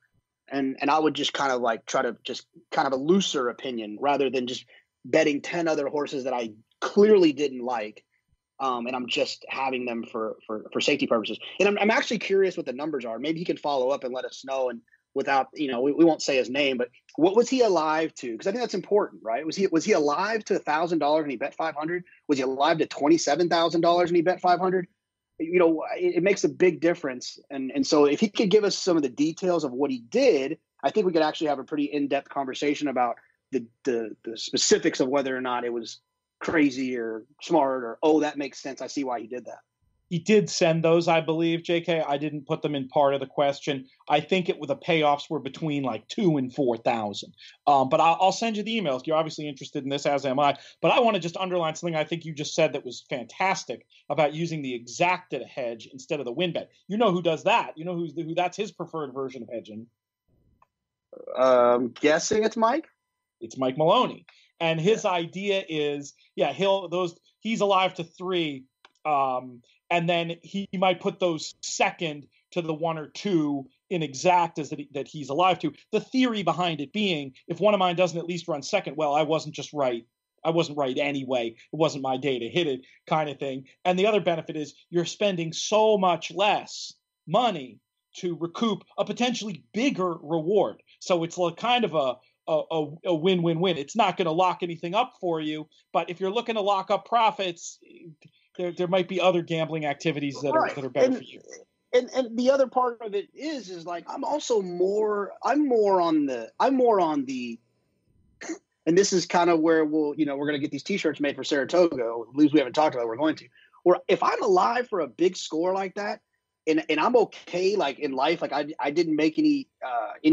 And I would just kind of like try to just kind of a looser opinion rather than just betting 10 other horses that I clearly didn't like. And I'm just having them for safety purposes. And I'm actually curious what the numbers are. Maybe he can follow up and let us know. And without, we won't say his name, but what was he alive to? Because I think that's important, right? Was he alive to $1,000 and he bet 500? Was he alive to $27,000 and he bet 500? It makes a big difference. And so if he could give us some of the details of what he did, I think we could actually have a pretty in-depth conversation about the specifics of whether or not it was crazy or smart or, oh, that makes sense. I see why he did that. He did send those, I believe, JK. I didn't put them in part of the question. I think the payoffs were between like 2,000 and 4,000. But I'll send you the emails. You're obviously interested in this, as am I. But I want to just underline something I think you just said that was fantastic about using the exacted hedge instead of the win bet. You know who does that? You know who that's his preferred version of hedging? Guessing it's Mike. It's Mike Maloney, and his idea is, he's alive to 3. And then he might put those second to the 1 or 2 in exactas that he's alive to. The theory behind it being, if one of mine doesn't at least run second, well, I wasn't just right. I wasn't right anyway. It wasn't my day to hit it, kind of thing. And the other benefit is you're spending so much less money to recoup a potentially bigger reward. So it's kind of a win-win-win. It's not going to lock anything up for you, but if you're looking to lock up profits, there might be other gambling activities that are better for you. And the other part of it is like I'm more on the and this is kind of where we're going to get these t-shirts made for Saratoga, or at least we haven't talked about it, we're going to. Or if I'm alive for a big score like that, and I'm okay like in life, like I didn't make any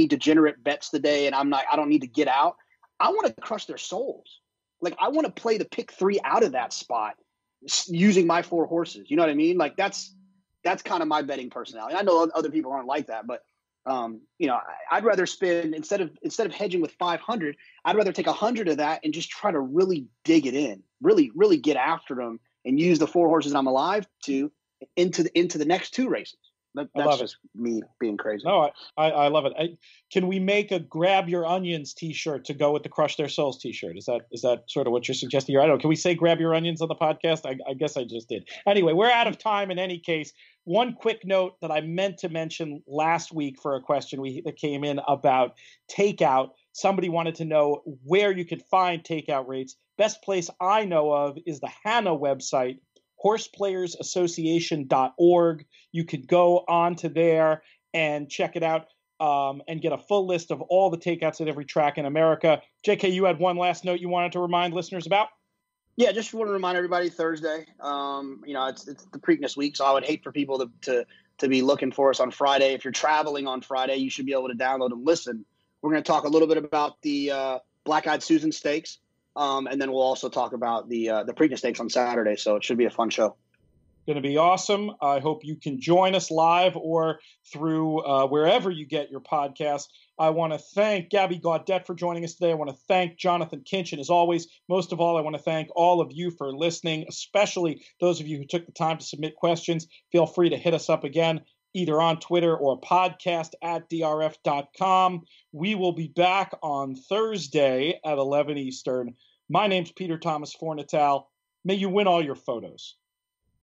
degenerate bets today, and I don't need to get out. I want to crush their souls. Like I want to play the pick 3 out of that spot using my 4 horses. You know what I mean? Like that's kind of my betting personality. I know other people aren't like that, but I'd rather spend instead of hedging with 500, I'd rather take 100 of that and just try to really dig it in, really, really get after them and use the 4 horses I'm alive to into the next 2 races. That's just me being crazy. No, I love it. Can we make a Grab Your Onions t-shirt to go with the Crush Their Souls t-shirt? Is that sort of what you're suggesting here? I don't know. Can we say Grab Your Onions on the podcast? I guess I just did. Anyway, we're out of time in any case. One quick note that I meant to mention last week for a question that came in about takeout. Somebody wanted to know where you could find takeout rates. Best place I know of is the HANA website, horseplayersassociation.org. You could go onto there and check it out and get a full list of all the takeouts at every track in America. JK, you had one last note you wanted to remind listeners about? Yeah, just want to remind everybody Thursday. It's the Preakness week, so I would hate for people to be looking for us on Friday. If you're traveling on Friday, you should be able to download and listen. We're going to talk a little bit about the Black-Eyed Susan Stakes. And then we'll also talk about the Preakness Stakes on Saturday. So it should be a fun show. Going to be awesome. I hope you can join us live or through wherever you get your podcasts. I want to thank Gabby Gaudet for joining us today. I want to thank Jonathan Kinch. And as always, most of all, I want to thank all of you for listening, especially those of you who took the time to submit questions. Feel free to hit us up again, either on Twitter or podcast@drf.com. We will be back on Thursday at 11 Eastern. My name's Peter Thomas Fornatal. May you win all your photos.